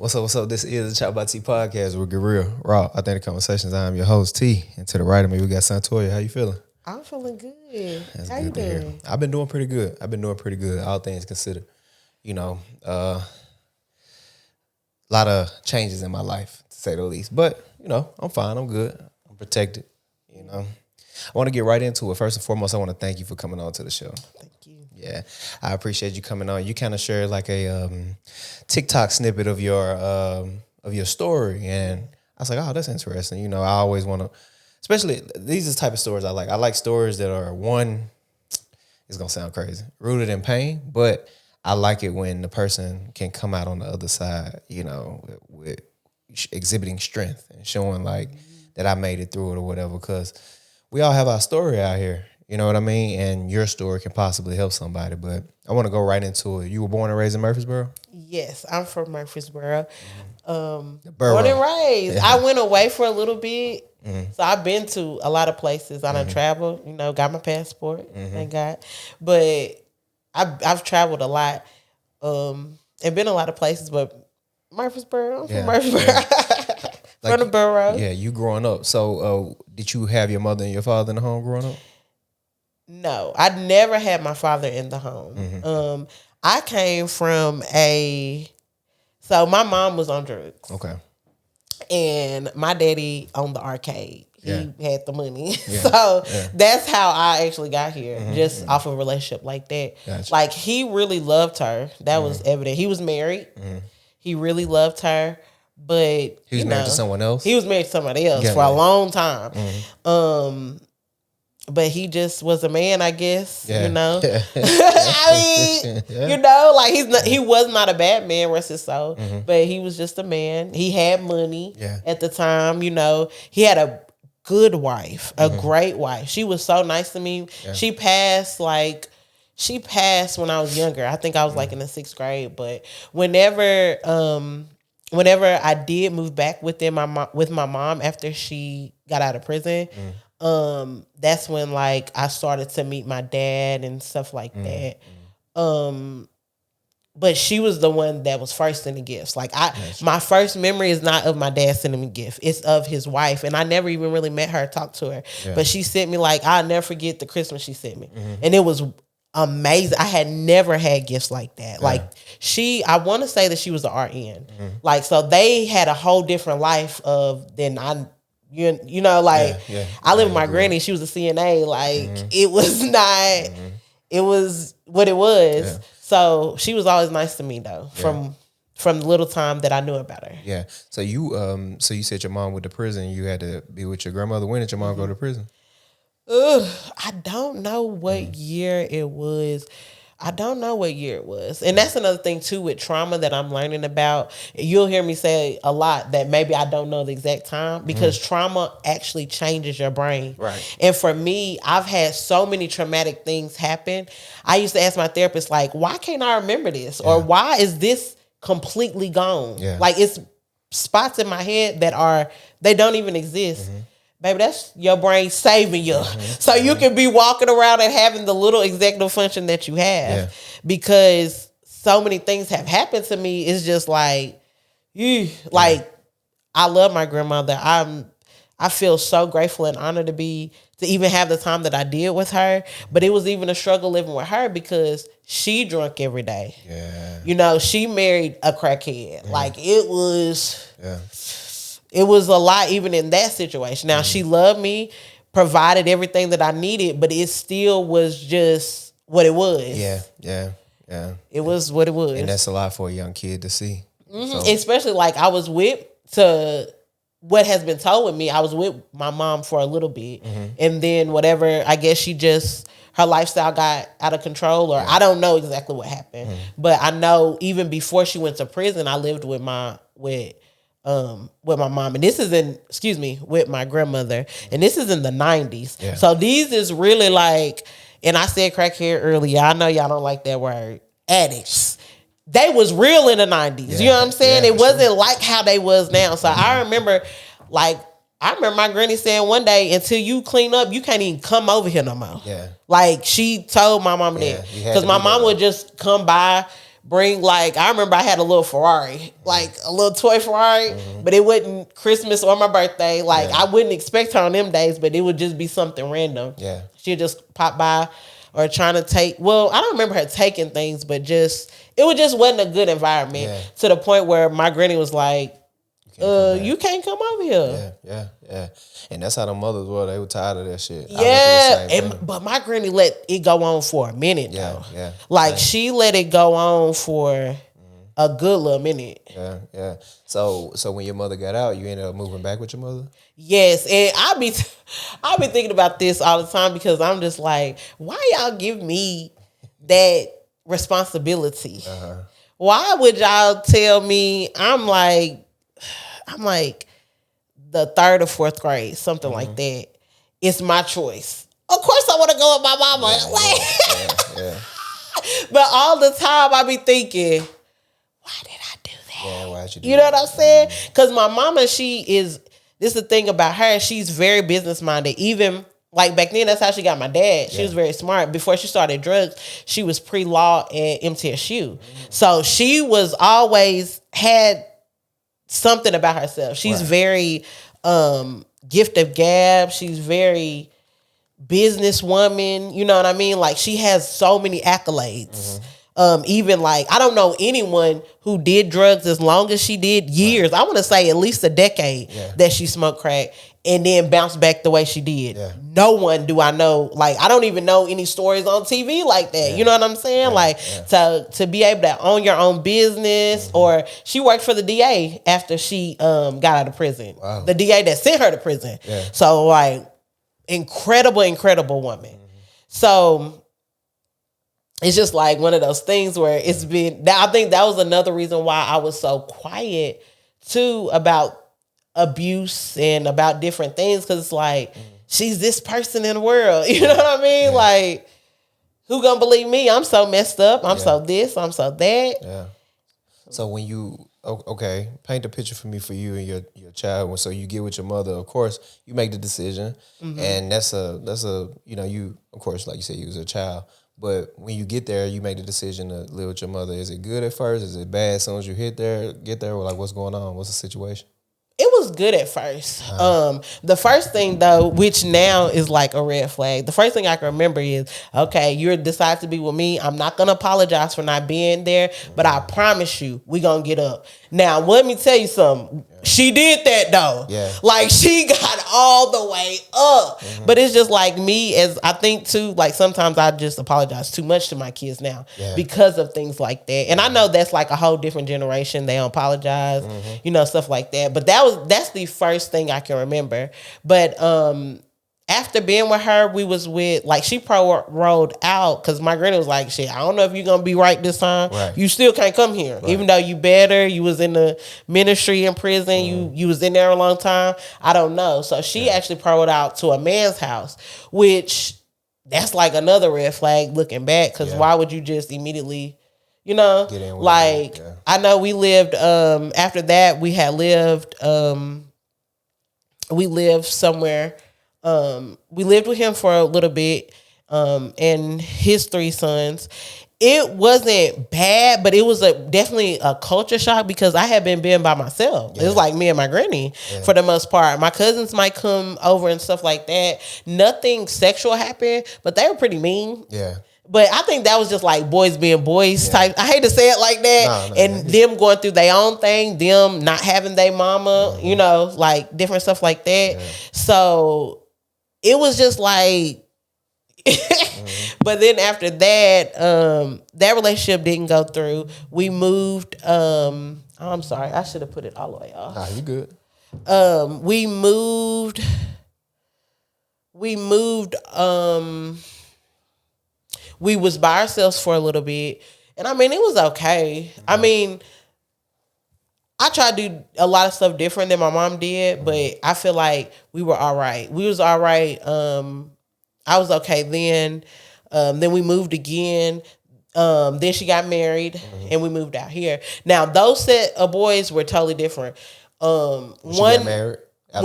What's up? What's up? This is the ChoppedByT podcast with Real Raw. Authentic Conversations. I'm your host T, and to the right of me we got Onterio. How you feeling? I'm feeling good. That's How good you to hear. doing? I've been doing pretty good. All things considered, a lot of changes in my life to say the least. But I'm fine. I'm good. I'm protected. I want to get right into it. First and foremost, I want to thank you for coming on to the show. Thank you. Yeah, I appreciate you coming on. You kind of shared like a TikTok snippet of your story, and I was like, oh, that's interesting. I always want to, especially these are the type of stories I like. I like stories that are one. It's gonna sound crazy, rooted in pain, but I like it when the person can come out on the other side, with exhibiting strength and showing like that I made it through it or whatever. Because we all have our story out here. You know what I mean? And your story can possibly help somebody. But I want to go right into it. You were born and raised in Murfreesboro? Yes, I'm from Murfreesboro. Born and raised. Yeah. I went away for a little bit. So I've been to a lot of places. I done traveled, got my passport, thank God. But I've traveled a lot and been a lot of places. But Murfreesboro, I'm from Murfreesboro. From the borough. Yeah, you growing up. So did you have your mother and your father in the home growing up? No, I never had my father in the home. I came from so my mom was on drugs. Okay. And my daddy owned the arcade. He had the money. Yeah. So that's how I actually got here, just off of a relationship like that. Gotcha. Like, he really loved her. That was evident. He was married. He really loved her. But he was married to someone else? He was married to somebody else for a long time. But he just was a man, I guess. I mean, like he was not a bad man, rest his soul. But he was just a man. He had money at the time. He had a good wife, a great wife. She was so nice to me. Yeah. She passed when I was younger. I think I was like in the 6th grade. But whenever I did move back with my mom after she got out of prison. That's when like I started to meet my dad and stuff like that. But she was the one that was first in the gifts. Like my first memory is not of my dad sending me gifts. It's of his wife. And I never even really met her, talked to her. Yeah. But she sent me I'll never forget the Christmas she sent me. And it was amazing. I had never had gifts like that. Yeah. Like I want to say that she was an RN. Like, so they had a whole different life than I. I live with my granny. She was a CNA. Like, it was not. It was what it was. Yeah. So she was always nice to me though. From the little time that I knew about her. Yeah. So you said your mom went to prison. You had to be with your grandmother. When did your mom go to prison? I don't know what year it was. And that's another thing too with trauma that I'm learning about. You'll hear me say a lot that maybe I don't know the exact time because trauma actually changes your brain. Right. And for me, I've had so many traumatic things happen. I used to ask my therapist, like, why can't I remember this? Or why is this completely gone? Yeah. Like, it's spots in my head they don't even exist. Baby, that's your brain saving you. So you can be walking around and having the little executive function that you have. Yeah. Because so many things have happened to me. It's just like, I love my grandmother. I feel so grateful and honored to even have the time that I did with her. But it was even a struggle living with her because she drank every day. Yeah. She married a crackhead. Like, it was... Yeah. It was a lot even in that situation. Now, she loved me, provided everything that I needed, but it still was just what it was. Yeah. It was what it was. And that's a lot for a young kid to see. So. Especially I was what has been told with me, I was with my mom for a little bit. And then whatever, I guess her lifestyle got out of control or I don't know exactly what happened. But I know even before she went to prison, I lived with my mom, and this is with my grandmother, and this is in the 90s. Yeah. So these is really and I said crackhead earlier. I know y'all don't like that word. Addicts. They was real in the 90s. Yeah. You know what I'm saying? It wasn't like how they was now. So I remember my granny saying one day, until you clean up, you can't even come over here no more. Yeah. Like, she told my mom that. Because my mom would just come by, bring like, I remember I had a little Ferrari, like a little toy Ferrari, but it wasn't Christmas or my birthday. Like I wouldn't expect her on them days, but it would just be something random. Yeah. She'd just pop by or trying to take, well, I don't remember her taking things, but just, it wasn't a good environment to the point where my granny was like, you can't come over here. Yeah. And that's how the mothers were. They were tired of that shit. Yeah. But my granny let it go on for a minute though. Yeah. Like she let it go on for a good little minute. Yeah. So when your mother got out, you ended up moving back with your mother? Yes. And I be thinking about this all the time because I'm just like, why y'all give me that responsibility? Why would y'all tell me I'm like the 3rd or 4th grade, something like that. It's my choice. Of course I want to go with my mama. But all the time I be thinking, why did I do that? Yeah, why'd you do You know what I'm saying? Because my mama, this is the thing about her, she's very business minded. Even like back then, that's how she got my dad. She was very smart. Before she started drugs, she was pre-law at MTSU. So she was always had something about herself. She's very gift of gab. She's very businesswoman. You know what I mean? Like she has so many accolades. Even like, I don't know anyone who did drugs as long as she did, years. I want to say at least a decade that she smoked crack and then bounced back the way she did. No one do I know. Like, I don't even know any stories on TV like that. You know what I'm saying? Like to be able to own your own business, or she worked for the DA after she got out of prison. Wow. The DA that sent her to prison. So like incredible woman. So it's just like one of those things where it's been, I think that was another reason why I was so quiet too about abuse and about different things. Cause it's like, she's this person in the world. You know what I mean? Like, who gonna believe me? I'm so messed up. I'm so this, I'm so that. Yeah. So when you, okay, paint the picture for me for you and your child. So you get with your mother, of course, you make the decision. And that's a, you know, you, of course, like you said, you was a child. But when you get there, you make the decision to live with your mother. Is it good at first? Is it bad as soon as you get there? Or like, what's going on? What's the situation? It was good at first. The first thing though, which now is like a red flag. The first thing I can remember is, okay, you decide to be with me. I'm not going to apologize for not being there, but I promise you, we going to get up. Now, let me tell you something. She did that though. Like she got all the way up. But it's just like me, as I think too, like sometimes I just apologize too much to my kids now because of things like that. And I know that's like a whole different generation. They don't apologize, you know, stuff like that. But that's the first thing I can remember. But after being with her, we was with, like, she rolled out because my granny was like, shit, I don't know if you're going to be right this time. You still can't come here. Even though you better, you was in the ministry in prison, you was in there a long time. I don't know. So she actually rolled out to a man's house, which that's like another red flag looking back, because why would you just immediately, you know, like, I know we lived, after that, we lived somewhere. We lived with him for a little bit, and his 3 sons. It wasn't bad, but it was definitely a culture shock because I had been by myself. It was like me and my granny for the most part. My cousins might come over and stuff like that. Nothing sexual happened, but they were pretty mean. But I think that was just like boys being boys type. I hate to say it like that. And them going through their own thing, them not having their mama, you know, like different stuff like that. So it was just like, but then after that, that relationship didn't go through. We moved, I'm sorry, I should have put it all the way off. Nah, you good. We moved, we was by ourselves for a little bit. And I mean, it was okay. I mean, I tried to do a lot of stuff different than my mom did, but I feel like we were all right. We was all right. I was okay then. Then we moved again. Then she got married and we moved out here. Now, those set of boys were totally different. When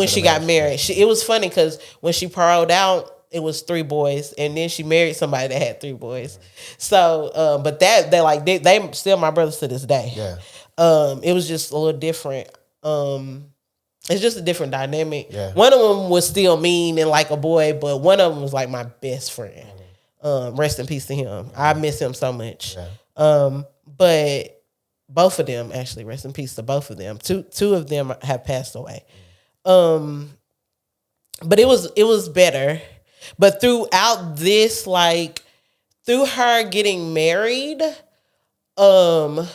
she got married, it was funny because when she paroled out, it was 3 boys, and then she married somebody that had 3 boys. So, but they still my brothers to this day. Yeah. It was just a little different. It's just a different dynamic. Yeah. One of them was still mean and like a boy, but one of them was like my best friend. Rest in peace to him. I miss him so much. Yeah. But both of them, actually, rest in peace to both of them. Two of them have passed away. But it was better. But throughout this, like through her getting married, I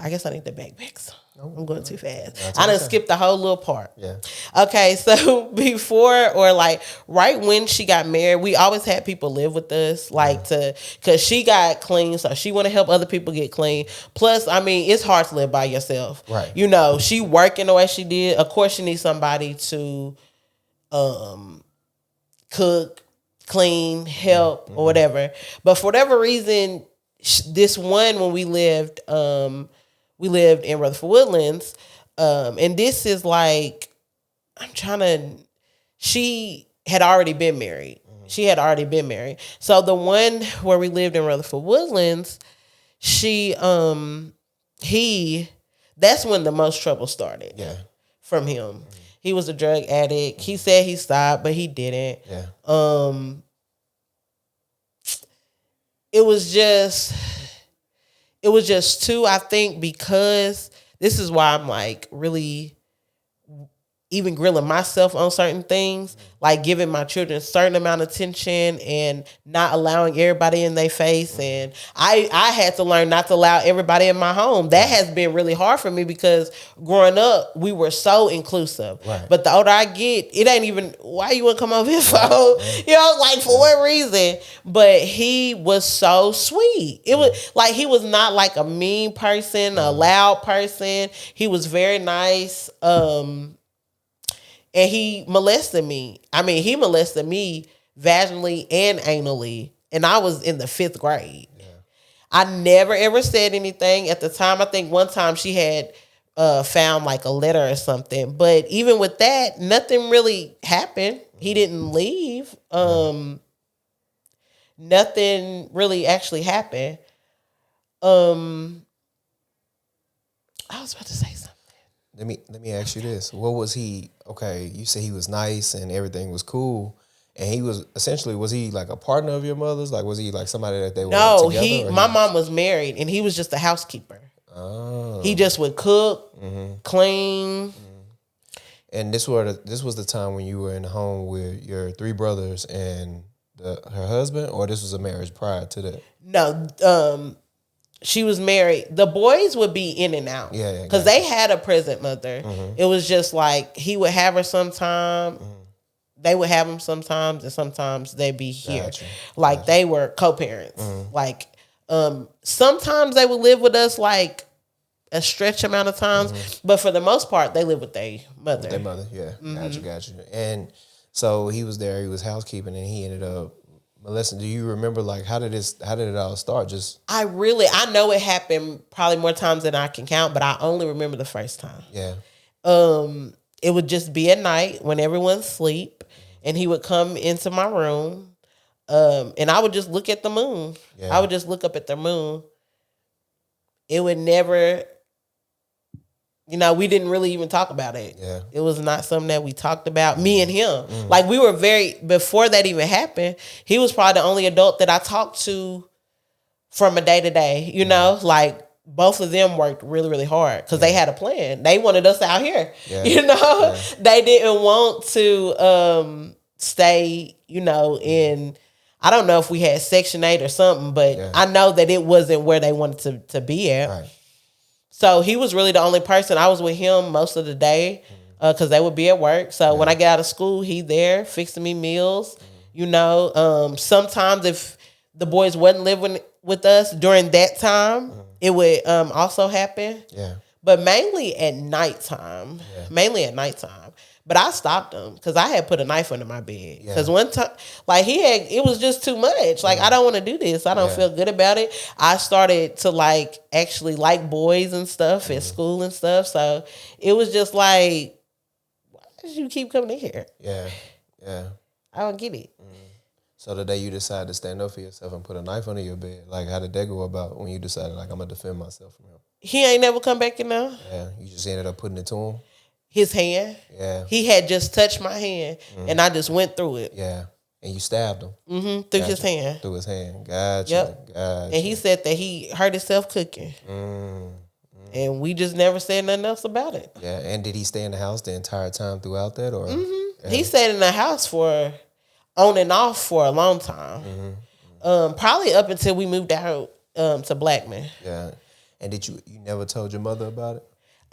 guess I need the backpack. So I'm going too fast. I done skipped the whole little part. Yeah. Okay, so before or like right when she got married, we always had people live with us, like because she got clean, so she want to help other people get clean. Plus, I mean, it's hard to live by yourself. Right. You know, she working the way she did. Of course, she needs somebody to cook, clean, help, or whatever. But for whatever reason, this one when we lived in Rutherford Woodlands, and this is like, she had already been married. She had already been married. So the one where we lived in Rutherford Woodlands, that's when the most trouble started. Yeah. From him. He was a drug addict. He said he stopped, but he didn't. Yeah. It was just too, I think, because this is why I'm like really even grilling myself on certain things, like giving my children a certain amount of attention and not allowing everybody in their face. And I had to learn not to allow everybody in my home. That has been really hard for me because growing up, we were so inclusive. Right. But the older I get, it ain't even, why you want to come over here for? Right. You know, like for what reason? But he was so sweet. It was like, he was not like a mean person, a loud person. He was very nice. And he molested me. I mean, he molested me vaginally and anally. And I was in the 5th grade. Yeah. I never ever said anything at the time. I think one time she had found like a letter or something. But even with that, nothing really happened. He didn't leave. Nothing really actually happened. I was about to say something. Let me ask you this. What was he, okay, you said he was nice and everything was cool. And he was, essentially, was he like a partner of your mother's? Like, was he like somebody that they were together? My mom was married and he was just a housekeeper. Oh. He just would cook, clean. And this was the time when you were in the home with your 3 brothers and her husband? Or this was a marriage prior to that? No, she was married. The boys would be in and out. Yeah. Because they had a present mother. It was just like he would have her sometime. They would have him sometimes, and sometimes they'd be here. Like they were co-parents. Like sometimes they would live with us like a stretch amount of times, but for the most part, they live with their mother. Their mother, yeah. Gotcha. And so he was there. He was housekeeping, and he ended up. Melissa, do you remember like how did it all start? I know it happened probably more times than I can count, but I only remember the first time. Yeah. It would just be at night when everyone's asleep, and he would come into my room, and I would just look at the moon. Yeah. I would just look up at the moon. It would never, we didn't really even talk about it. Yeah. It was not something that we talked about, me and him. Like we were before that even happened, he was probably the only adult that I talked to from a day to day, like both of them worked really, really hard because they had a plan. They wanted us out here, They didn't want to stay, in, I don't know if we had Section 8 or something, but I know that it wasn't where they wanted to be at. Right. So he was really the only person. I was with him most of the day because they would be at work. So when I get out of school, he there fixing me meals. Sometimes if the boys wasn't living with us during that time, it would also happen. Yeah. But mainly at nighttime. But I stopped him because I had put a knife under my bed. Because one time, like it was just too much. Like, I don't want to do this. I don't feel good about it. I started to actually like boys and stuff at school and stuff. So it was just like, why did you keep coming in here? Yeah. I don't get it. So the day you decided to stand up for yourself and put a knife under your bed, like how did that go about when you decided like I'm gonna defend myself from him? He ain't never come back in there. Yeah, you just ended up putting it to him. His hand. Yeah. He had just touched my hand, and I just went through it. Yeah. And you stabbed him. Through his hand. Through his hand. Gotcha. Yep. Gotcha. And he said that he hurt himself cooking. And we just never said nothing else about it. Yeah. And did he stay in the house the entire time throughout that, or? Yeah. He stayed in the house for on and off for a long time. Probably up until we moved out to Blackman. Yeah. And did you never told your mother about it?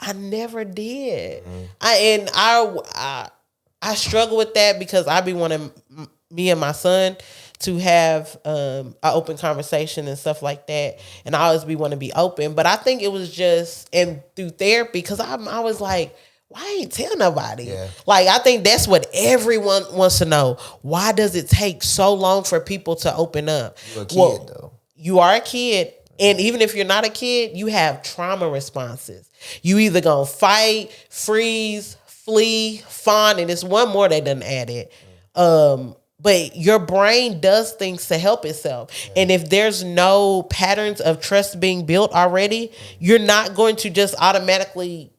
I never did. I struggle with that because I be wanting me and my son to have an open conversation and stuff like that, and I always be want to be open. But I think it was just and through therapy because I was like, why ain't tell nobody? Yeah. Like I think that's what everyone wants to know. Why does it take so long for people to open up? You're a kid though. You are a kid. And even if you're not a kid, you have trauma responses. You either gonna fight, freeze, flee, fawn, and it's one more they done added. But your brain does things to help itself. Yeah. And if there's no patterns of trust being built already, you're not going to just automatically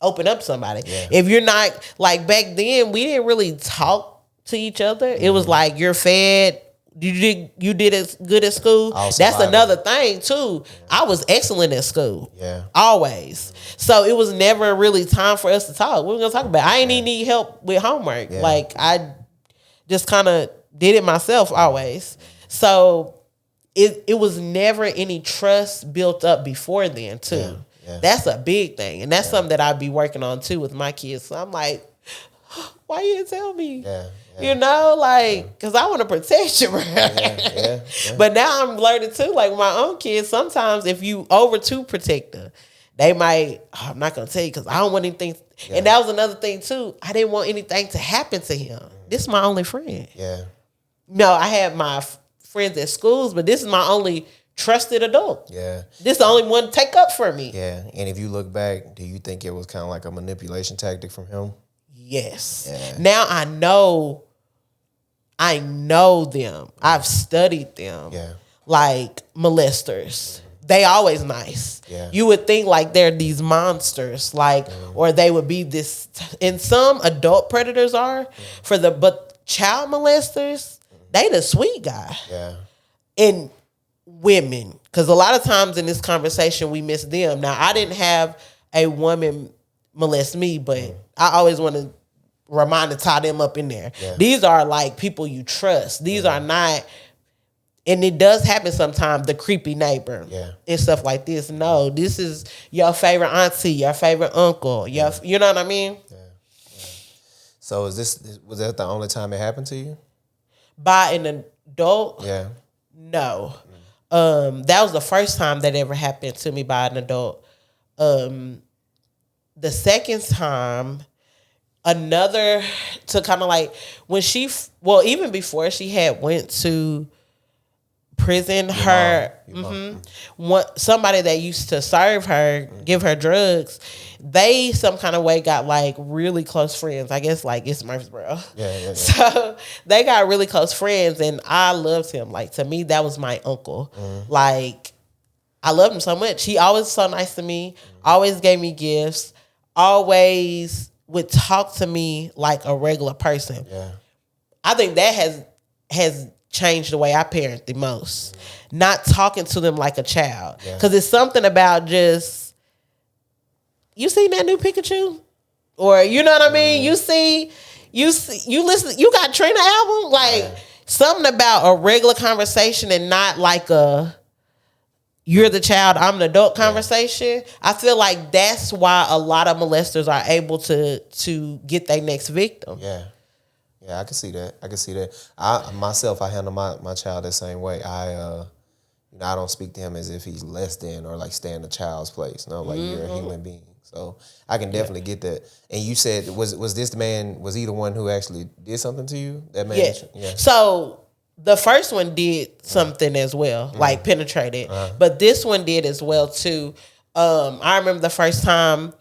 open up somebody. Yeah. If you're not, like back then, we didn't really talk to each other. It was like, you're fed. You did as good at school. That's another thing too. Yeah. I was excellent at school. Yeah. Always. So it was never really time for us to talk. We were gonna talk about it. I ain't even need help with homework. Yeah. Like I just kind of did it myself always. So it was never any trust built up before then too. Yeah. Yeah. That's a big thing. And that's something that I'd be working on too with my kids. So I'm like, why you didn't tell me? Yeah. Yeah. You know, like, because I want to protect you, right? Yeah. But now I'm learning too, like my own kids, sometimes if you over too protective, they might, I'm not going to tell you because I don't want anything. Yeah. And that was another thing too. I didn't want anything to happen to him. This is my only friend. Yeah. No, I had my friends at schools, but this is my only trusted adult. Yeah. This is the only one to take up for me. Yeah. And if you look back, do you think it was kind of like a manipulation tactic from him? Yes. Yeah. Now I know them. I've studied them. Yeah. Like molesters. They always nice. Yeah. You would think like they're these monsters, like, or they would be this. And some adult predators are but child molesters, they the sweet guy. Yeah. And women, because a lot of times in this conversation we miss them. Now I didn't have a woman molest me, but I always want to tie them up in there. Yeah. These are like people you trust. These are not, and it does happen sometimes, the creepy neighbor and stuff like this. No, this is your favorite auntie, your favorite uncle. You know what I mean? Yeah. Yeah. So was that the only time it happened to you? By an adult? Yeah. No. That was the first time that ever happened to me by an adult. The second time, another to kind of like when even before she had went to prison, somebody that used to serve her, give her drugs, they some kind of way got like really close friends. I guess like it's Murfreesboro. Yeah. So they got really close friends, and I loved him. Like to me, that was my uncle. Like I loved him so much. He always was so nice to me. Always gave me gifts. Always would talk to me like a regular person. Yeah. I think that has changed the way I parent the most. Not talking to them like a child. Because it's something about just, you seen that new Pikachu? Or you know what I mean? You listen, you got Trina album? Like something about a regular conversation and not like you're the child, I'm an adult conversation. I feel like that's why a lot of molesters are able to get their next victim. Yeah. Yeah, I can see that. I handle my child the same way. I don't speak to him as if he's less than or like stay in the child's place. No, like you're a human being. So I can definitely get that. And you said, was this man, was he the one who actually did something to you? That man? Yeah. So the first one did something as well, like penetrated. But this one did as well too. I remember the first time,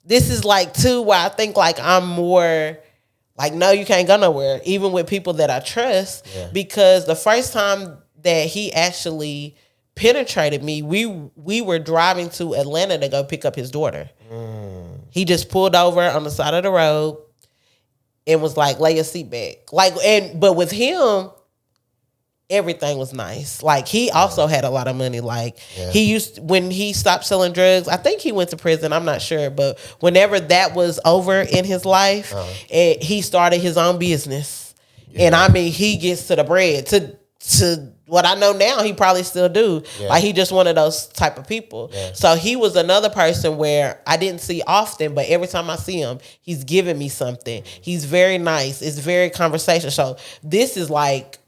this is like too where I think like I'm more Like, no, you can't go nowhere, even with people that I trust, because the first time that he actually penetrated me, we were driving to Atlanta to go pick up his daughter. He just pulled over on the side of the road and was like, lay your seat back. Like, but with him, everything was nice. Like, he also had a lot of money. Like, when he stopped selling drugs, I think he went to prison, I'm not sure, but whenever that was over in his life, he started his own business. And I mean, he gets to the bread. To what I know now, he probably still do. Like, he just one of those type of people. So he was another person where I didn't see often, but every time I see him, he's giving me something. He's very nice. It's very conversational. So this is like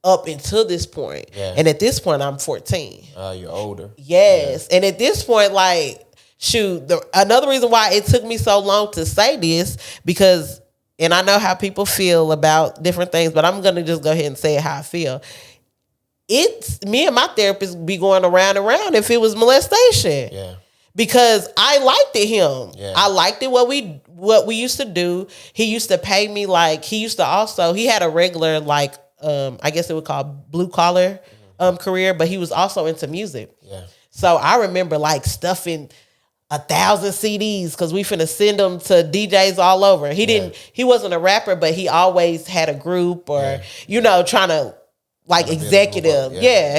up until this point. And at this point, I'm 14. You're older. Yes. And at this point, like, shoot, another reason why it took me so long to say this, because, and I know how people feel about different things, but I'm going to just go ahead and say how I feel. It's me and my therapist be going around and around if it was molestation. Because I liked it him. I liked it what we used to do. He used to pay me, like, he had a regular, like, I guess it would call blue collar career, but he was also into music. So I remember, like, stuffing 1,000 CDs because we finna send them to DJs all over. He wasn't a rapper, but he always had a group or, trying to, like, executive.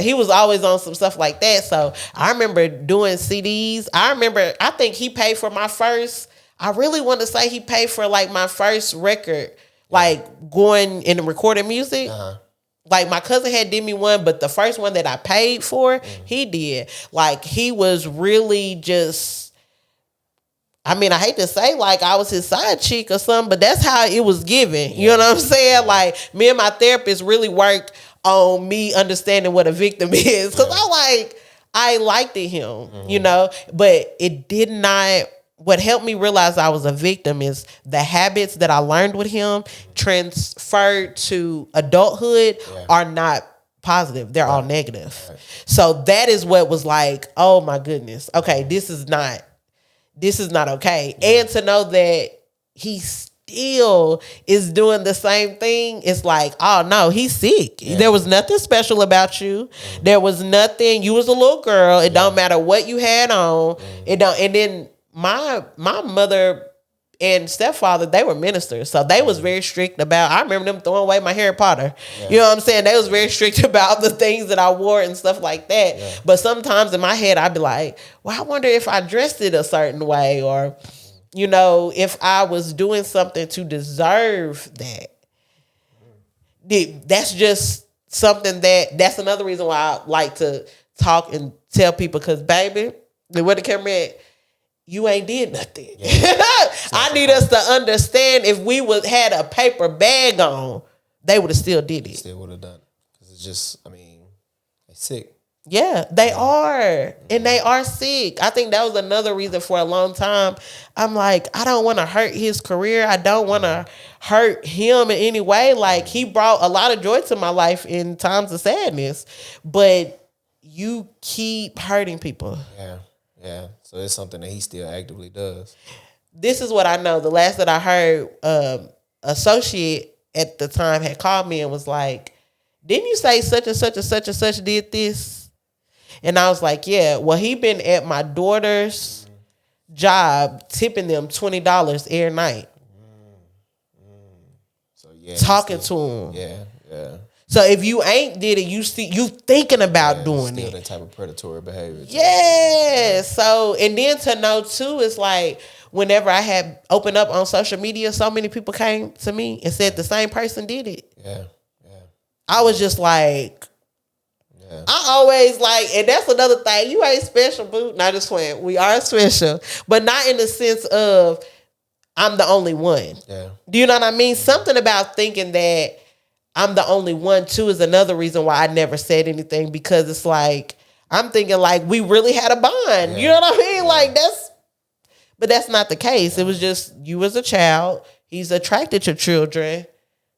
He was always on some stuff like that. So I remember doing CDs. I think he paid for my first, I really want to say he paid for, like, my first record, like, going and recording music. Like, my cousin had did me one, but the first one that I paid for, he did. Like, he was really just, I mean, I hate to say, like, I was his side chick or something, but that's how it was given. You know what I'm saying? Like, me and my therapist really worked on me understanding what a victim is. Because I liked him, but it did not. What helped me realize I was a victim is the habits that I learned with him transferred to adulthood are not positive. They're all negative. So that is what was like, oh my goodness. Okay, this is not okay. And to know that he still is doing the same thing, it's like, oh no, he's sick. There was nothing special about you. There was nothing. You was a little girl. It don't matter what you had on. It don't. And then my mother and stepfather, they were ministers. So they was very strict about, I remember them throwing away my Harry Potter. You know what I'm saying? They was very strict about the things that I wore and stuff like that. But sometimes in my head, I'd be like, well, I wonder if I dressed it a certain way, or, if I was doing something to deserve that. That's just something that's another reason why I like to talk and tell people, because, baby, where the camera at, you ain't did nothing. I need us to understand, if we had a paper bag on, they would have still did it. Still would have done it. Because it's just, I mean, they're sick. Yeah, they are. And they are sick. I think that was another reason for a long time. I'm like, I don't want to hurt his career. I don't want to hurt him in any way. Like, he brought a lot of joy to my life in times of sadness. But you keep hurting people. Yeah. So it's something that he still actively does. This is what I know. The last that I heard, associate at the time had called me and was like, didn't you say such and such and such and such did this? And I was like, yeah. Well, he been at my daughter's job tipping them $20 every night. So yeah, talking to him. Yeah. So if you ain't did it, you thinking about doing still it. That type of predatory behavior. Yeah. So, and then to know too, it's like, whenever I had opened up on social media, so many people came to me and said the same person did it. Yeah. I was just like, I always like, and that's another thing. You ain't special, boo. Not just playing. We are special, but not in the sense of I'm the only one. Yeah. Do you know what I mean? Something about thinking that I'm the only one too is another reason why I never said anything, because it's like, I'm thinking like we really had a bond. You know what I mean? Like but that's not the case. It was just you as a child. He's attracted to children.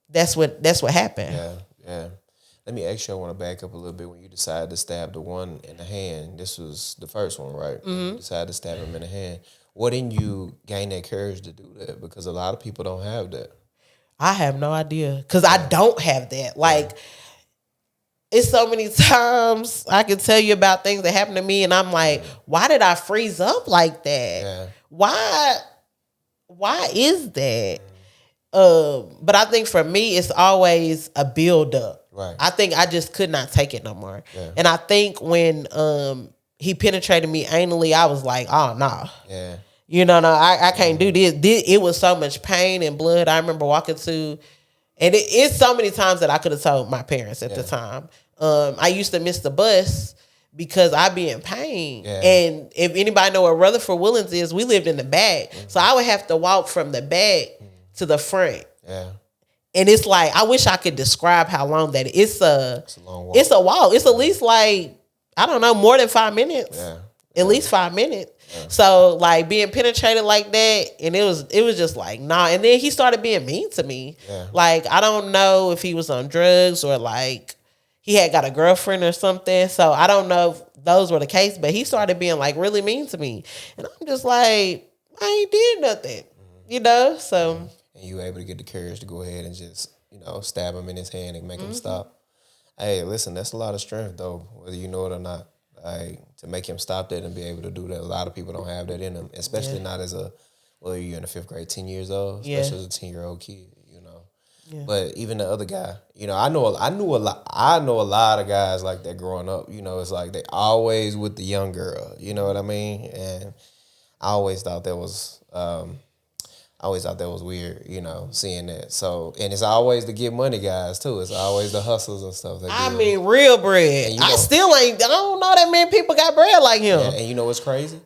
That's what happened. Yeah. Let me ask you, I want to back up a little bit. When you decided to stab the one in the hand, this was the first one, right? Mm-hmm. You decided to stab him in the hand. What in you gain that courage to do that? Because a lot of people don't have that. I have no idea because I don't have that. Like, it's so many times I can tell you about things that happened to me, and I'm like, why did I freeze up like that? Yeah. Why is that? But I think for me, it's always a build up. Right. I think I just could not take it no more. Yeah. And I think when he penetrated me anally, I was like, oh no. Yeah. You know, no, I can't do this. It was so much pain and blood. I remember walking to, and it's so many times that I could have told my parents at the time. I used to miss the bus because I be in pain. Yeah. And if anybody know where Rutherford Woodlands is, we lived in the back. So I would have to walk from the back to the front. Yeah. And it's like, I wish I could describe how long that is. It's a long walk. It's a walk. It's at least like, I don't know, more than 5 minutes. Yeah. At least 5 minutes. Yeah. So like being penetrated like that, and it was just like, nah. And then he started being mean to me. Yeah. Like, I don't know if he was on drugs or like he had got a girlfriend or something. So I don't know if those were the case, but he started being like really mean to me. And I'm just like, I ain't did nothing, you know? So. And you were able to get the courage to go ahead and just, stab him in his hand and make him stop. Hey, listen, that's a lot of strength though, whether you know it or not. To make him stop that and be able to do that. A lot of people don't have that in them, especially not as you're in the 5th grade, 10 years old, especially as a 10-year-old kid, Yeah. But even the other guy, I knew a lot of guys like that growing up. It's like they always with the young girl. You know what I mean? And I always thought that was weird, seeing that. So, and it's always the get money guys too. It's always the hustles and stuff. Real bread. I don't know that many people got bread like him. Yeah, and you know what's crazy?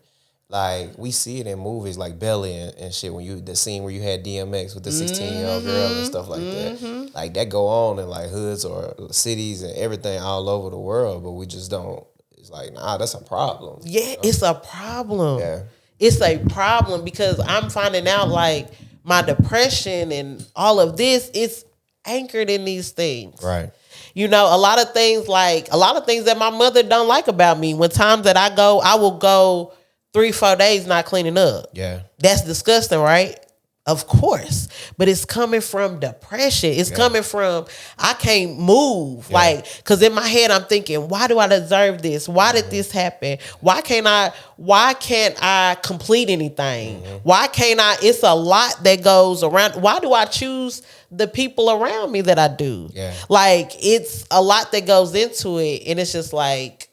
Like, we see it in movies like Belly and shit, the scene where you had DMX with the 16-year-old girl and stuff like that. Like, that go on in like hoods or cities and everything all over the world, but we just don't. It's like, nah, that's a problem. Yeah, it's a problem. Yeah. It's a problem because I'm finding out like my depression and all of this is anchored in these things. Right. A lot of things that my mother don't like about me. When times that I will go 3-4 days not cleaning up. Yeah. That's disgusting, right? Of course. But it's coming from depression. It's coming from, I can't move. Yeah. Like, because in my head, I'm thinking, why do I deserve this? Why did this happen? Why can't I complete anything? Why can't I? It's a lot that goes around. Why do I choose the people around me that I do? Yeah. Like, it's a lot that goes into it. And it's just like,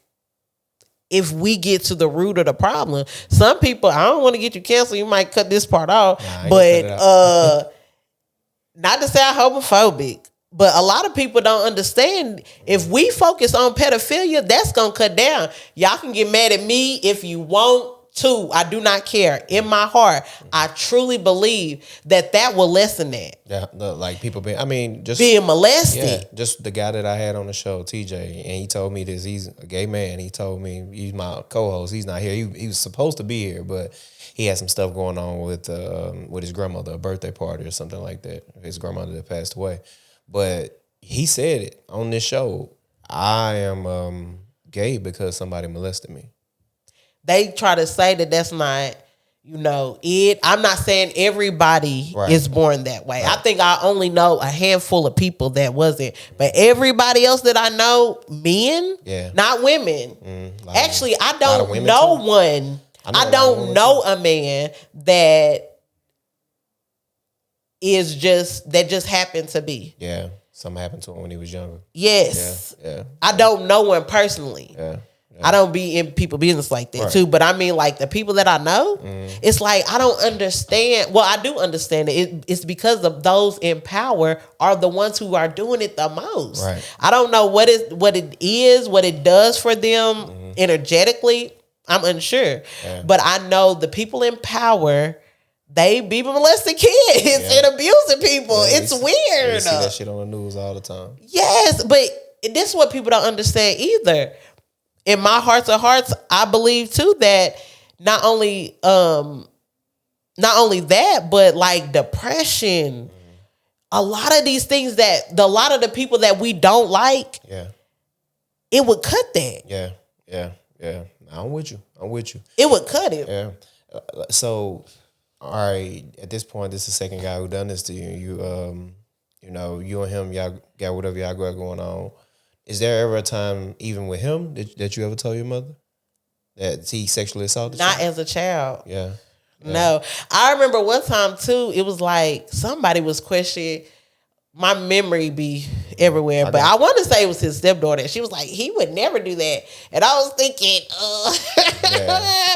if we get to the root of the problem, some people, I don't want to get you canceled. You might cut this part off, but not to say I'm homophobic, but a lot of people don't understand. If we focus on pedophilia, that's gonna cut down. Y'all can get mad at me if you want to. I do not care. In my heart, I truly believe that will lessen that. Yeah, like people being molested. Yeah, just the guy that I had on the show, TJ, and he told me this. He's a gay man. He told me, he's my co-host. He's not here. He was supposed to be here, but he had some stuff going on with his grandmother, a birthday party or something like that. His grandmother that passed away. But he said it on this show. I am gay because somebody molested me. They try to say that that's not, it. I'm not saying everybody is born that way. Right. I think I only know a handful of people that wasn't. But everybody else that I know, men, not women. Actually, I don't know one. I don't know a man that just happened to be. Yeah. Something happened to him when he was younger. Yes. Yeah. I don't know one personally. Yeah. I don't be in people business like that too, but I mean, like the people that I know, it's like I don't understand. Well, I do understand it. It's because of those in power are the ones who are doing it the most. Right. I don't know what it does for them energetically. I'm unsure, but I know the people in power. They be molesting kids and abusing people. It's weird. You see that shit on the news all the time. Yes, but this is what people don't understand either. In my hearts of hearts, I believe too that not only that, but like depression, a lot of these things a lot of the people that we don't like, it would cut that. Yeah. I'm with you. It would cut it. Yeah. So, all right. At this point, this is the second guy who done this to you. you know, you and him, y'all got whatever y'all got going on. Is there ever a time, even with him, that you ever told your mother that he sexually assaulted you? Not as a child. Yeah. No. I remember one time, too, it was like somebody was questioning. My memory be everywhere, but I want to say it was his stepdaughter. She was like, he would never do that. And I was thinking,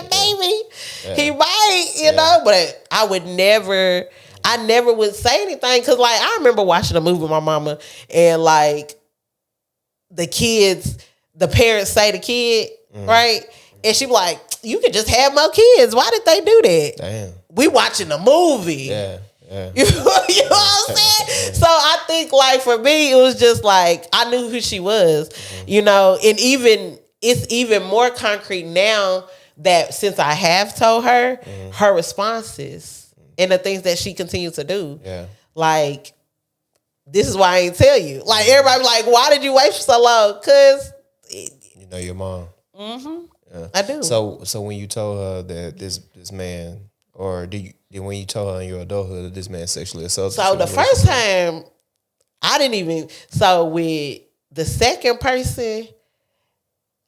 maybe he might, you know, but I never would say anything. Cause like, I remember watching a movie with my mama and like the parents say the kid, right? And she be like, you could just have more kids. Why did they do that? Damn. We watching a movie. Yeah. Yeah. You know what I'm saying? So I think like for me, it was just like I knew who she was, you know, and it's even more concrete now that since I have told her, her responses and the things that she continues to do. Yeah. Like, this is why I ain't tell you. Like everybody be like, why did you wait for so long? Cause you know your mom. Mm-hmm. Yeah. I do. So when you told her that this man, or when you told her in your adulthood that this man sexually assaulted you? So the first time, I didn't even. So with the second person,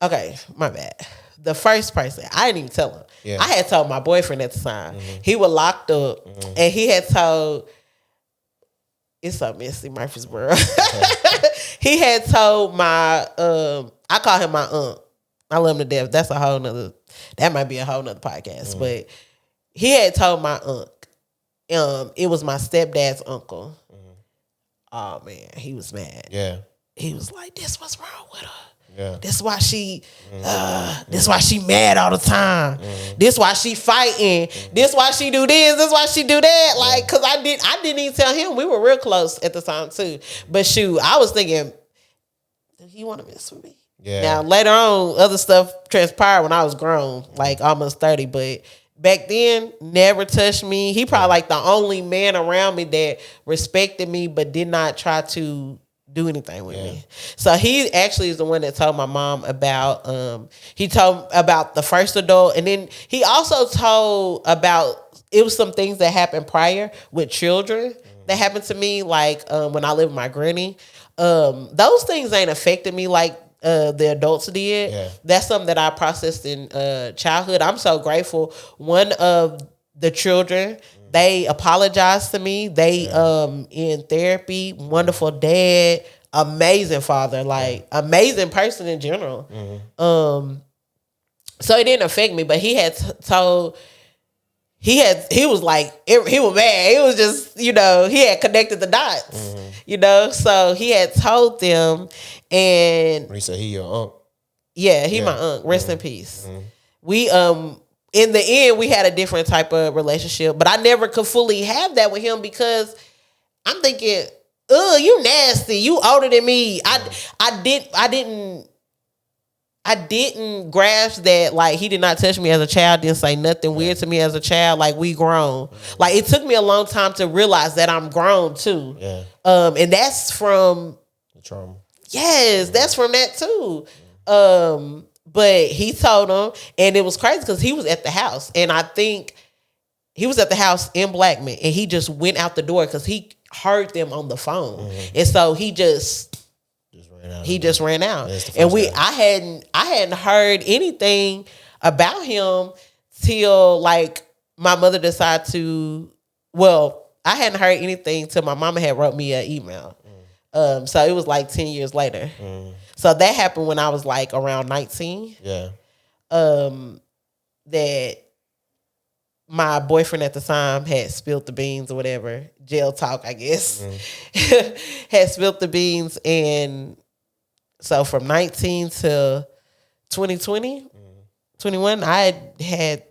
okay, my bad. The first person, I didn't even tell him. Yeah. I had told my boyfriend at the time. He was locked up, and he had told. It's so messy, Murfreesboro. He had told my. I call him my aunt. I love him to death. That's that might be a whole nother podcast, but. He had told my aunt, it was my stepdad's uncle. Oh man, he was mad. Yeah, he was like, "This what's wrong with her? Yeah, this why she, this why she mad all the time. This why she fighting. This why she do this. This why she do that. Like, cause I didn't even tell him. We were real close at the time too. But shoot, I was thinking, do he want to mess with me? Yeah. Now later on, other stuff transpired when I was grown, like almost 30, but. Back then, never touched me. He probably like the only man around me that respected me but did not try to do anything with me. So he actually is the one that told my mom about he told about the first adult, and then he also told about it was some things that happened prior with children that happened to me, like when I lived with my granny. Those things ain't affected me like the adults did. Yeah. That's something that I processed in childhood. I'm so grateful. One of the children, they apologized to me. They in therapy, wonderful dad, amazing father, like amazing person in general. So it didn't affect me, but he had told. He was like, he was mad. It was just, you know, he had connected the dots, you know? So he had told them, and when he said he your uncle. Yeah, he my uncle. Rest in peace. We, in the end, we had a different type of relationship, but I never could fully have that with him because I'm thinking, you nasty. You older than me. I didn't grasp that, like, he did not touch me as a child, didn't say nothing weird to me as a child, like, we grown. Like, it took me a long time to realize that I'm grown, too. Yeah. And that's from... the trauma. Yes, that's from that, too. But he told him, and it was crazy because he was at the house, and I think he was at the house in Blackman, and he just went out the door because he heard them on the phone. And so he just ran out. And I hadn't heard anything about him till like my mother decided to, I hadn't heard anything till my mama had wrote me an email. So it was like 10 years later. So that happened when I was like around 19. Yeah. That my boyfriend at the time had spilled the beans or whatever, jail talk, I guess, had spilled the beans. And so from 19 to 2020, 21, I had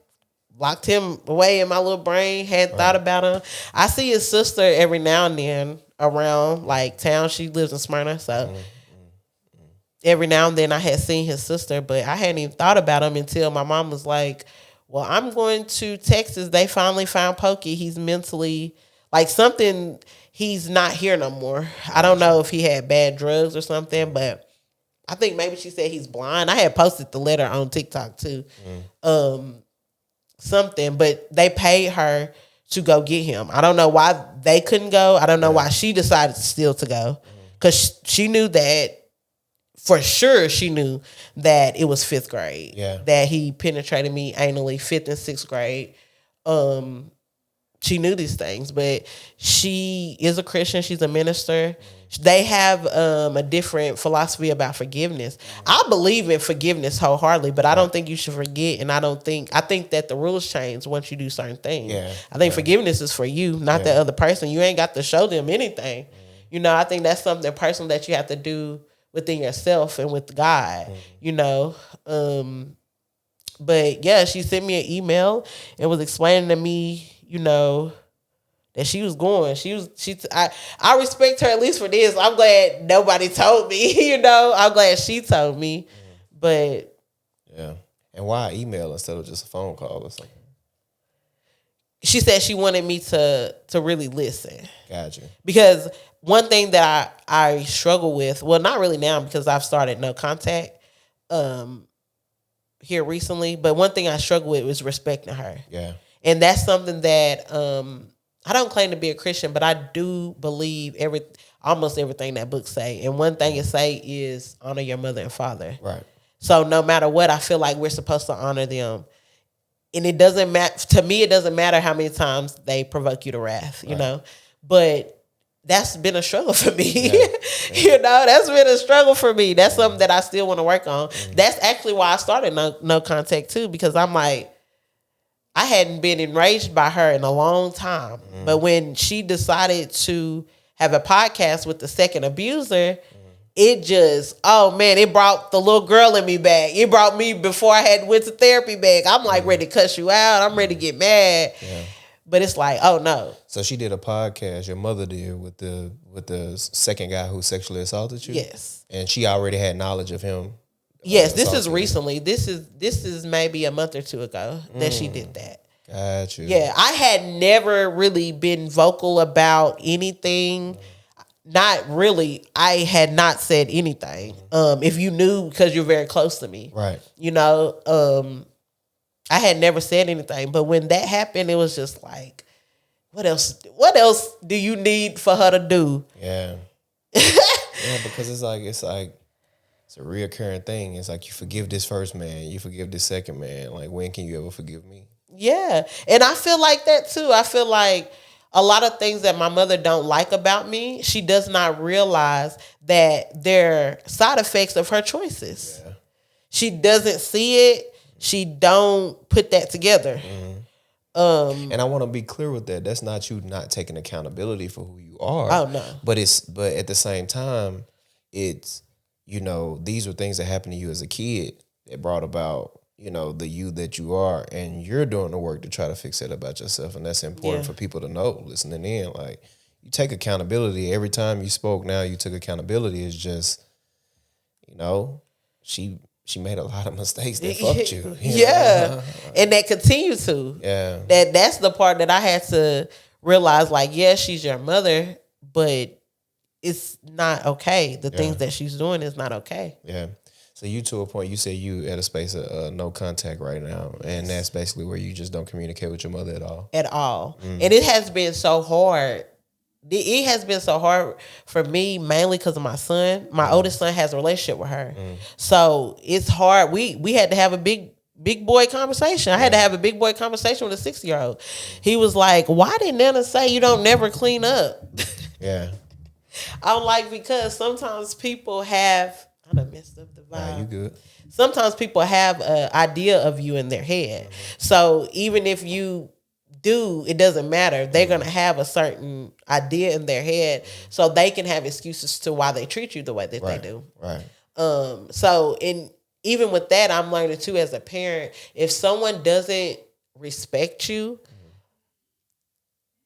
locked him away in my little brain, had thought about him. I see his sister every now and then around like town. She lives in Smyrna, so every now and then I had seen his sister, but I hadn't even thought about him until my mom was like, well, I'm going to Texas. They finally found Pokey. He's mentally, like something, he's not here no more. I don't know if he had bad drugs or something, but I think maybe she said he's blind. I had posted the letter on TikTok too. Something, but they paid her to go get him. I don't know why they couldn't go. I don't know why she decided still to go. Because she knew that, for sure she knew that it was 5th grade. Yeah. That he penetrated me anally 5th and 6th grade. She knew these things, but she is a Christian. She's a minister. They have a different philosophy about forgiveness. I believe in forgiveness wholeheartedly, but I don't think you should forget. And I think that the rules change once you do certain things. Yeah. I think forgiveness is for you, not the other person. You ain't got to show them anything. You know, I think that's something personal that you have to do within yourself and with God, you know. But yeah, she sent me an email and was explaining to me, you know, that she was going. I respect her at least for this. I'm glad nobody told me, you know. I'm glad she told me. But yeah. And why email instead of just a phone call or something? She said she wanted me to really listen. Gotcha. Because one thing that I struggle with, well, not really now because I've started no contact here recently, but one thing I struggle with was respecting her. Yeah. And that's something that I don't claim to be a Christian, but I do believe almost everything that books say. And one thing it say is honor your mother and father. Right. So no matter what, I feel like we're supposed to honor them. And it doesn't matter, to me, it doesn't matter how many times they provoke you to wrath, you know? But that's been a struggle for me. Yeah. You know, that's been a struggle for me. That's something that I still want to work on. That's actually why I started no contact too, because I'm like, I hadn't been enraged by her in a long time. But when she decided to have a podcast with the second abuser, it just, oh man, it brought the little girl in me back. It brought me before I had went to therapy back. I'm like ready to cuss you out. I'm ready to get mad. Yeah. But it's like, oh no. So she did a podcast, your mother did, with the second guy who sexually assaulted you? Yes. And she already had knowledge of him. Yes, this is recently. This is maybe a month or two ago that she did that. Got you. Yeah, I had never really been vocal about anything. Not really. I had not said anything. If you knew, because you're very close to me. Right. You know, I had never said anything. But when that happened, it was just like, what else do you need for her to do? Yeah. Yeah, because it's a reoccurring thing. It's like you forgive this first man, you forgive this second man. Like, when can you ever forgive me? Yeah. And I feel like that too. I feel like a lot of things that my mother don't like about me, she does not realize that they're side effects of her choices. Yeah. She doesn't see it. She don't put that together. And I want to be clear with that. That's not you not taking accountability for who you are. Oh no. But at the same time, it's, you know, these were things that happened to you as a kid that brought about, you know, the you that you are, and you're doing the work to try to fix it about yourself. And that's important for people to know listening in. Like, you take accountability. Every time you spoke now, you took accountability. It's just, you know, she made a lot of mistakes that fucked you. Yeah. And that continue to. Yeah. That's the part that I had to realize, like, yeah, she's your mother, but it's not okay. The things that she's doing is not okay. Yeah. So you, to a point, you say you at a space of no contact right now, and that's basically where you just don't communicate with your mother at all. At all. And it has been so hard. It has been so hard for me, mainly because of my son. My oldest son has a relationship with her. So it's hard. We had to have a big boy conversation. I had to have a big boy conversation with a 6-year-old. He was like, why did Nana say you don't never clean up? Yeah. I'm like, because sometimes people have... I done messed up the vibe. Nah, you good. Sometimes people have an idea of you in their head. So even if you do, it doesn't matter. They're going to have a certain idea in their head, so they can have excuses to why they treat you the way that they do. Right. So even with that, I'm learning too as a parent, if someone doesn't respect you,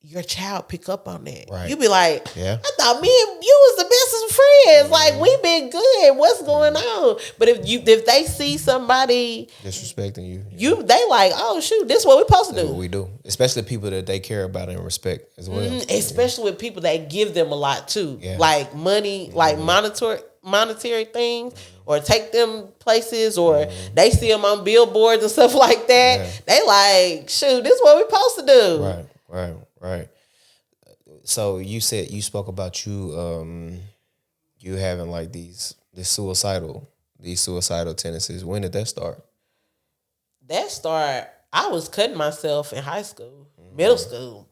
your child pick up on that. Right. You be like, I thought me and you was the best of friends. Like, we been good. What's going on? But if they see somebody disrespecting you, they like, oh shoot, this is what we supposed to do. What we do. Especially people that they care about and respect as well. Especially with people that give them a lot too. Yeah. Like money, like monetary things, or take them places, or they see them on billboards and stuff like that. Yeah. They like, shoot, this is what we supposed to do. Right. Right. So you said you spoke about you having like these suicidal tendencies. When did that start? That started, I was cutting myself in high school, middle school,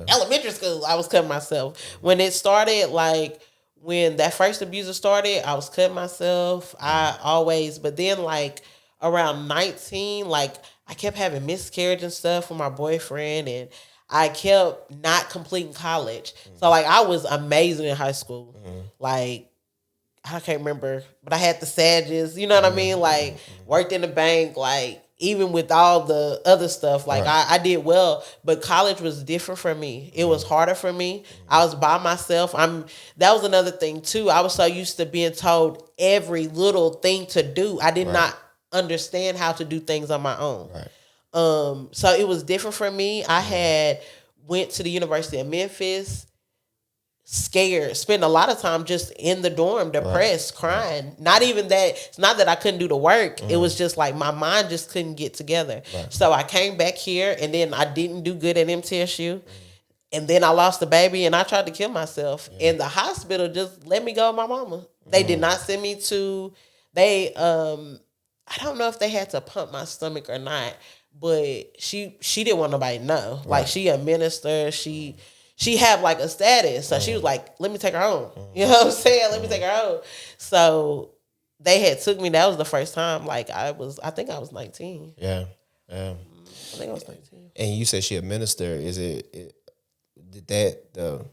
elementary school. I was cutting myself. When it started, like when that first abuser started, I was cutting myself. But then like around 19, like I kept having miscarriage and stuff with my boyfriend, and I kept not completing college. So like I was amazing in high school. Like I can't remember, but I had the Sages, you know what I mean? Like worked in the bank, like even with all the other stuff, like I did well, but college was different for me. It was harder for me. I was by myself. That was another thing too. I was so used to being told every little thing to do. I did not understand how to do things on my own. So it was different for me. I had went to the University of Memphis, scared, spent a lot of time just in the dorm, depressed, crying. Not even that, it's not that I couldn't do the work. It was just like my mind just couldn't get together. So I came back here, and then I didn't do good at MTSU. And then I lost the baby, and I tried to kill myself. And the hospital just let me go with my mama. They did not send me to, I don't know if they had to pump my stomach or not, but she didn't want nobody to know. Like she a minister, she had like a status. So she was like, let me take her home. You know what I'm saying? Let me take her home. So they had took me. That was the first time. Like I think I was 19. Yeah. I think I was 19. And you said she a minister. Is did that the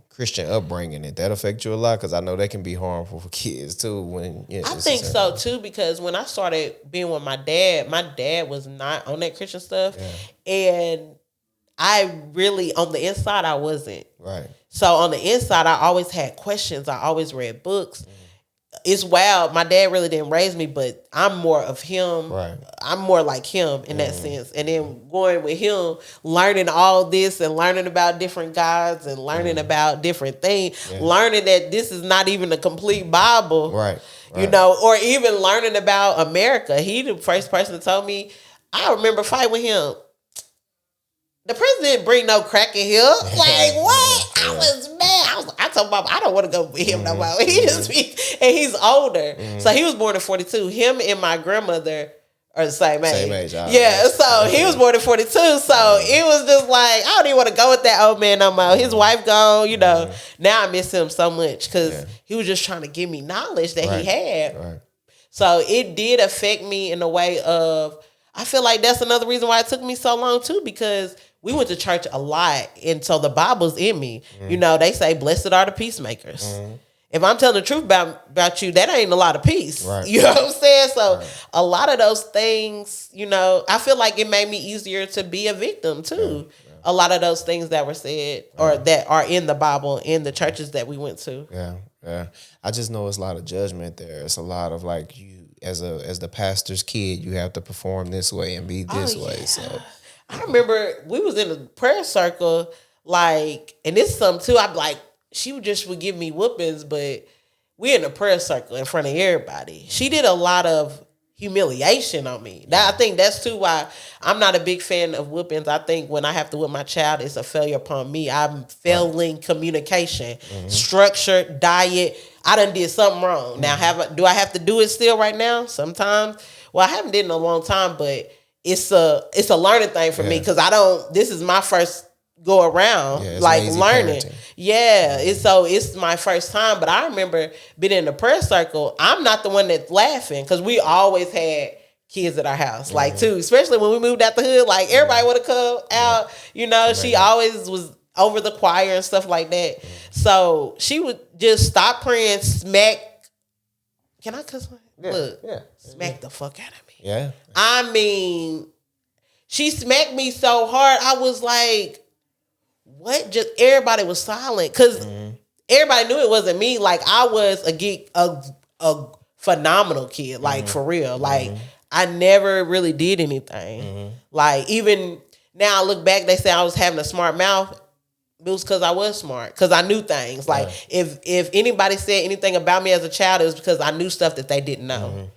Christian upbringing, did that affect you a lot? Because I know that can be harmful for kids too. When I think so too, because when I started being with my dad was not on that Christian stuff, and I really on the inside I wasn't. Right. So on the inside I always had questions. I always read books. It's wild. My dad really didn't raise me, but I'm more of him. Right. I'm more like him in that sense. And then going with him, learning all this and learning about different gods and learning about different things, learning that this is not even a complete Bible. Right. You know, or even learning about America. He the first person that told me, I remember fighting with him. The president didn't bring no crack in here. Like, what? I was mad. I told Mom, I don't want to go with him no more. He just be, and he's older. So he was born in 42. Him and my grandmother are the same age. Same age. Yeah, so he was born in 42. So it was just like, I don't even want to go with that old man no more. His wife gone, you know. Now I miss him so much because he was just trying to give me knowledge that he had. Right. So it did affect me in a way of, I feel like that's another reason why it took me so long too, because we went to church a lot, and so the Bible's in me. You know, they say, blessed are the peacemakers. If I'm telling the truth about you, that ain't a lot of peace. Right. You know what I'm saying? So a lot of those things, you know, I feel like it made me easier to be a victim too. A lot of those things that were said or that are in the Bible, in the churches that we went to. Yeah. I just know it's a lot of judgment there. It's a lot of like, you as the pastor's kid, you have to perform this way and be this way. So I remember we was in a prayer circle, like, and this is something too. I'm like, she would give me whoopings, but we in a prayer circle in front of everybody. She did a lot of humiliation on me. I think that's too why I'm not a big fan of whoopings. I think when I have to whip my child, it's a failure upon me. I'm failing communication, structure, diet. I done did something wrong. Now, do I have to do it still right now? Sometimes. Well, I haven't did it in a long time, but it's a learning thing for me because this is my first go around, like learning. Parenting. Yeah, it's my first time, but I remember being in the prayer circle. I'm not the one that's laughing because we always had kids at our house, like too, especially when we moved out the hood. Like everybody would have come out, you know. She always was over the choir and stuff like that. So she would just stop praying, smack. Can I cuss? Look, smack the fuck out of me. Yeah, I mean, she smacked me so hard. I was like, what? Just everybody was silent because everybody knew it wasn't me. Like I was a phenomenal kid, like for real. Like I never really did anything. Like even now, I look back, they say I was having a smart mouth. It was because I was smart, because I knew things. Like if anybody said anything about me as a child, it was because I knew stuff that they didn't know.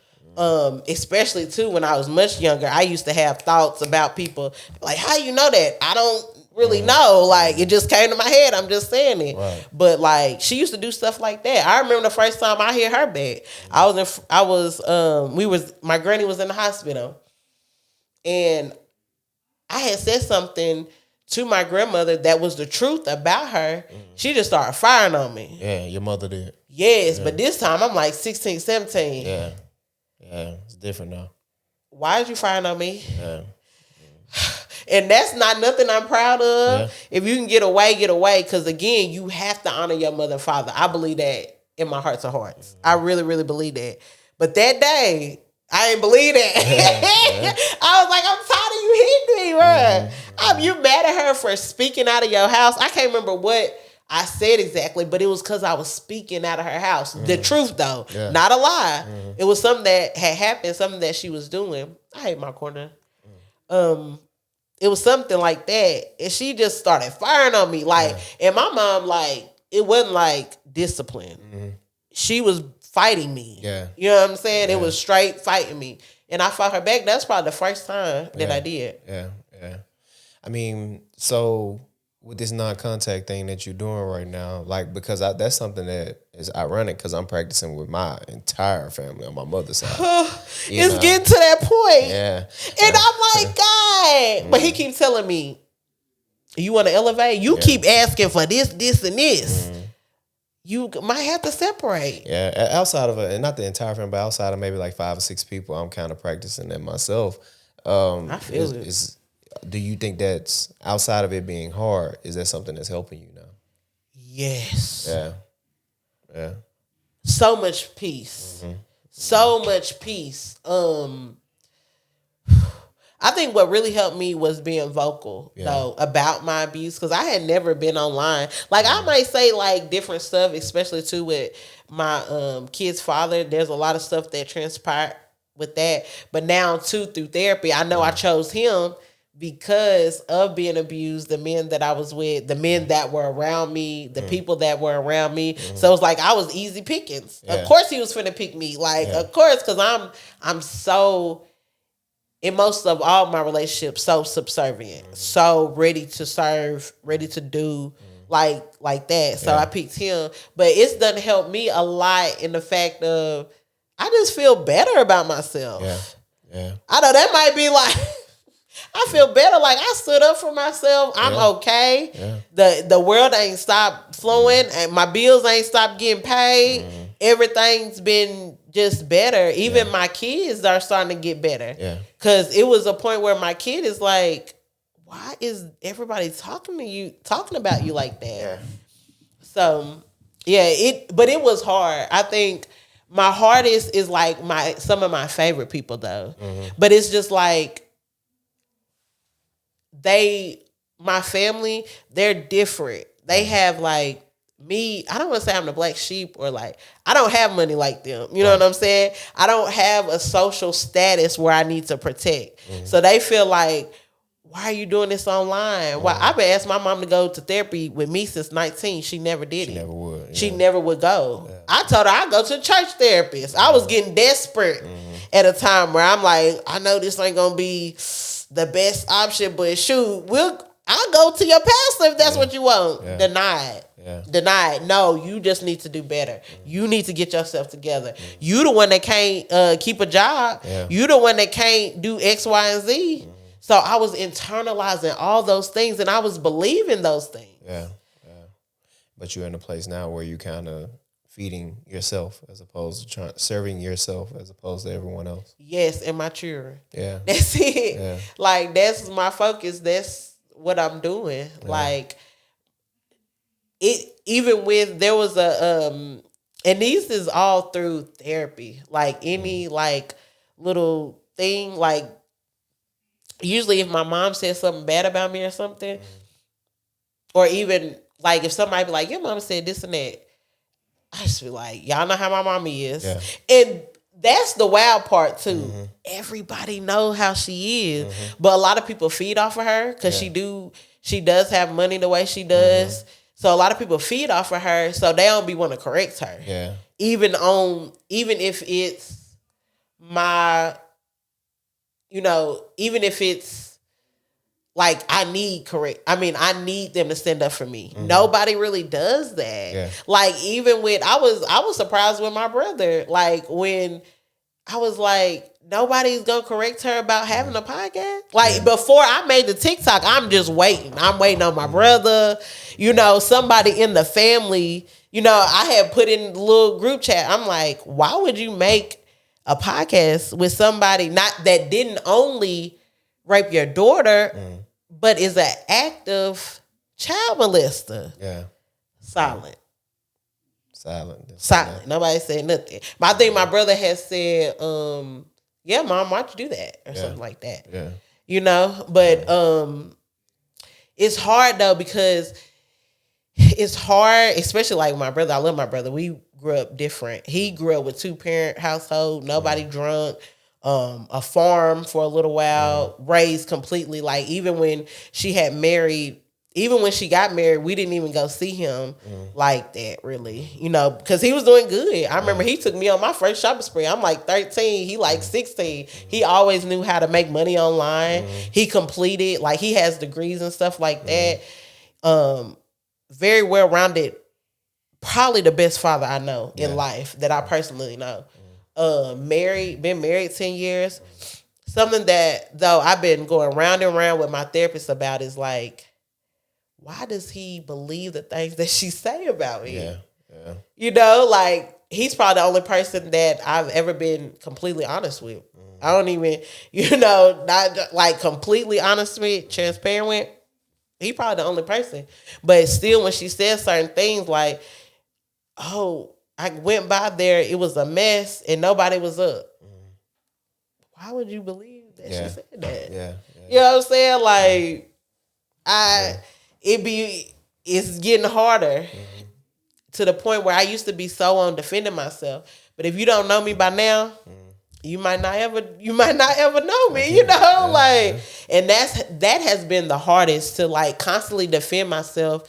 Especially too when I was much younger, I used to have thoughts about people like, how you know that? I don't really know. Like, it just came to my head. I'm just saying it. Right. But like, she used to do stuff like that. I remember the first time I hit her back. My granny was in the hospital, and I had said something to my grandmother that was the truth about her. She just started firing on me. Yeah, your mother did. Yes, but this time I'm like 16, 17. Yeah, it's different now. Why did you firing on me? Yeah. And that's not nothing I'm proud of. Yeah. If you can get away, get away. Because again, you have to honor your mother and father. I believe that in my hearts of hearts. I really, really believe that. But that day, I didn't believe that. I was like, I'm tired of you hitting me, bro. You mad at her for speaking out of your house? I can't remember what I said exactly, but it was because I was speaking out of her house. The truth, though. Yeah. Not a lie. It was something that had happened, something that she was doing. I hate my corner. It was something like that. And she just started firing on me. Like, and my mom, like, it wasn't like discipline. She was fighting me. Yeah. You know what I'm saying? It was straight fighting me. And I fought her back. That's probably the first time that I did. Yeah. I mean, so with this non-contact thing that you're doing right now, like, because that's something that is ironic because I'm practicing with my entire family on my mother's side. It's getting to that point. Yeah. And I'm like, God. But he keeps telling me, you want to elevate? You keep asking for this, and this. You might have to separate. Yeah. Outside of it, and not the entire family, but outside of maybe like 5 or 6 people, I'm kind of practicing that myself. I feel it. Do you think that's, outside of it being hard, is that something that's helping you now? Yes. Yeah. So much peace. So much peace. I think what really helped me was being vocal, though, about my abuse, because I had never been online. Like, I might say, like, different stuff, especially, too, with my kid's father. There's a lot of stuff that transpired with that. But now, too, through therapy, I know I chose him because of being abused, the men that I was with, the men that were around me, the people that were around me. So it's like I was easy pickings. Of course he was finna pick me. Like, of course, because I'm so, in most of all my relationships, so subservient, so ready to serve, ready to do, like that. So I picked him. But it's done help me a lot in the fact of, I just feel better about myself. Yeah. I know that might be like, I feel better. Like, I stood up for myself. I'm okay. Yeah. The world ain't stopped flowing, and my bills ain't stopped getting paid. Everything's been just better. Even my kids are starting to get better. Yeah. Because it was a point where my kid is like, why is everybody talking about you like that? Yeah. So, but it was hard. I think my hardest is like some of my favorite people, though. But it's just like, my family, they're different. They have like me. I don't want to say I'm the black sheep, or like, I don't have money like them. You know what I'm saying? I don't have a social status where I need to protect. So they feel like, why are you doing this online? Why? I've been asking my mom to go to therapy with me since 19. She never did it. Never would. Yeah. She never would go. Yeah. I told her I'd go to a church therapist. I was getting desperate at a time where I'm like, I know this ain't gonna be the best option, but shoot, I'll go to your pastor if that's what you want. Yeah. Denied. Yeah. Denied. No, you just need to do better. You need to get yourself together. You the one that can't keep a job. Yeah. You the one that can't do X, Y, and Z. So I was internalizing all those things, and I was believing those things. Yeah. But you're in a place now where you kind of feeding yourself as opposed to serving yourself as opposed to everyone else. Yes, and my children. Yeah. That's it. Yeah. Like, that's my focus. That's what I'm doing. Yeah. Like, it, even with, there was and these is all through therapy. Like, any like little thing, like, usually if my mom says something bad about me or something, or even like if somebody be like, your mama said this and that, I just be like, y'all know how my mama is. Yeah. And that's the wild part too. Everybody know how she is. But a lot of people feed off of her because she does have money the way she does. So a lot of people feed off of her, so they don't be want to correct her. Yeah. Even if it's my, even if it's like I need them to stand up for me. Mm-hmm. Nobody really does that. Yeah. Like even with I was surprised with my brother. Like when I was like, nobody's gonna correct her about having a podcast. Like before I made the TikTok, I'm just waiting. I'm waiting on my brother, somebody in the family. I had put in a little group chat. I'm like, why would you make a podcast with somebody that didn't only rape your daughter, but is an active child molester? Yeah. Silent. Silent. Nobody said nothing. But I think my brother has said, yeah, Mom, why'd you do that? Or something like that. Yeah. But it's hard though, because it's hard, especially like my brother. I love my brother. We grew up different. He grew up with 2-parent household, nobody drunk, a farm for a little while, raised completely. Like even when she got married, we didn't even go see him like that, really, because he was doing good. I remember he took me on my first shopping spree. I'm like 13, he like 16. He always knew how to make money online. He completed, like he has degrees and stuff like that. Very well-rounded, probably the best father I know in life that I personally know. Been married 10 years. Something that, though, I've been going round and round with my therapist about is like, why does he believe the things that she say about me? Yeah. Like he's probably the only person that I've ever been completely honest with. I don't even, not like completely honest with, transparent with. He probably the only person. But still, when she says certain things like, oh, I went by there, it was a mess and nobody was up. Why would you believe that she said that? Yeah. You know what I'm saying? Like, it's getting harder to the point where I used to be so on defending myself. But if you don't know me by now, you might not ever know me, and that has been the hardest, to like constantly defend myself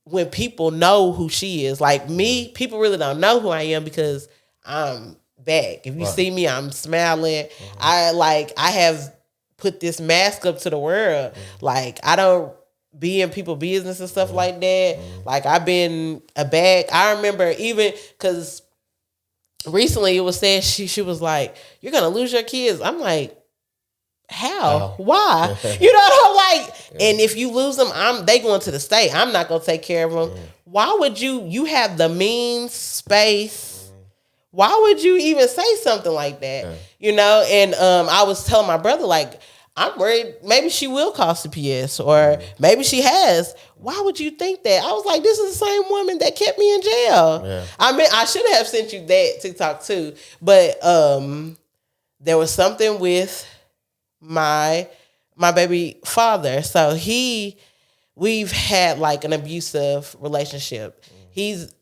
when people know who she is. Like me, people really don't know who I am because I'm back. If you see me, I'm smiling. I have put this mask up to the world. Like I don't be in people's business and stuff like that. Like I've been a bag. I remember even because recently it was said she was like, you're gonna lose your kids. I'm like, how? Why? I'm like, and if you lose them, they going to the state. I'm not gonna take care of them. Why would you have the means, space? Why would you even say something like that? And I was telling my brother, like, I'm worried maybe she will call CPS or maybe she has. Why would you think that? I was like, this is the same woman that kept me in jail. Yeah. I mean, I should have sent you that TikTok too. But there was something with my baby father. So we've had like an abusive relationship.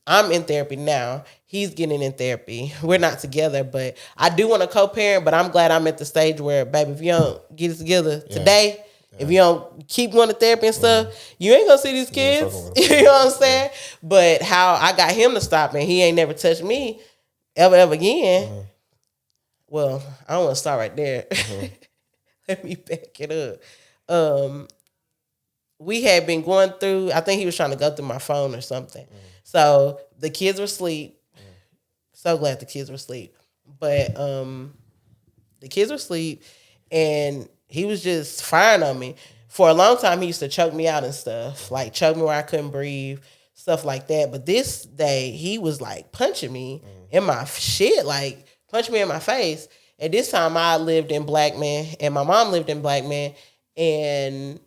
I'm in therapy now. He's getting in therapy. We're not together, but I do want to co-parent, but I'm glad I'm at the stage where, baby, if you don't get it together today, if you don't keep going to therapy and stuff, you ain't going to see these kids. You know what I'm saying? But how I got him to stop and he ain't never touched me ever again. Well, I don't want to start right there. Let me back it up. We had been going through, I think he was trying to go through my phone or something. So the kids were asleep. So glad the kids were asleep. But the kids were asleep and he was just firing on me. For a long time, he used to choke me out and stuff. Like choke me where I couldn't breathe, stuff like that. But this day, he was like punching me in my shit, like punching me in my face. At this time, I lived in Blackman and my mom lived in Blackman. And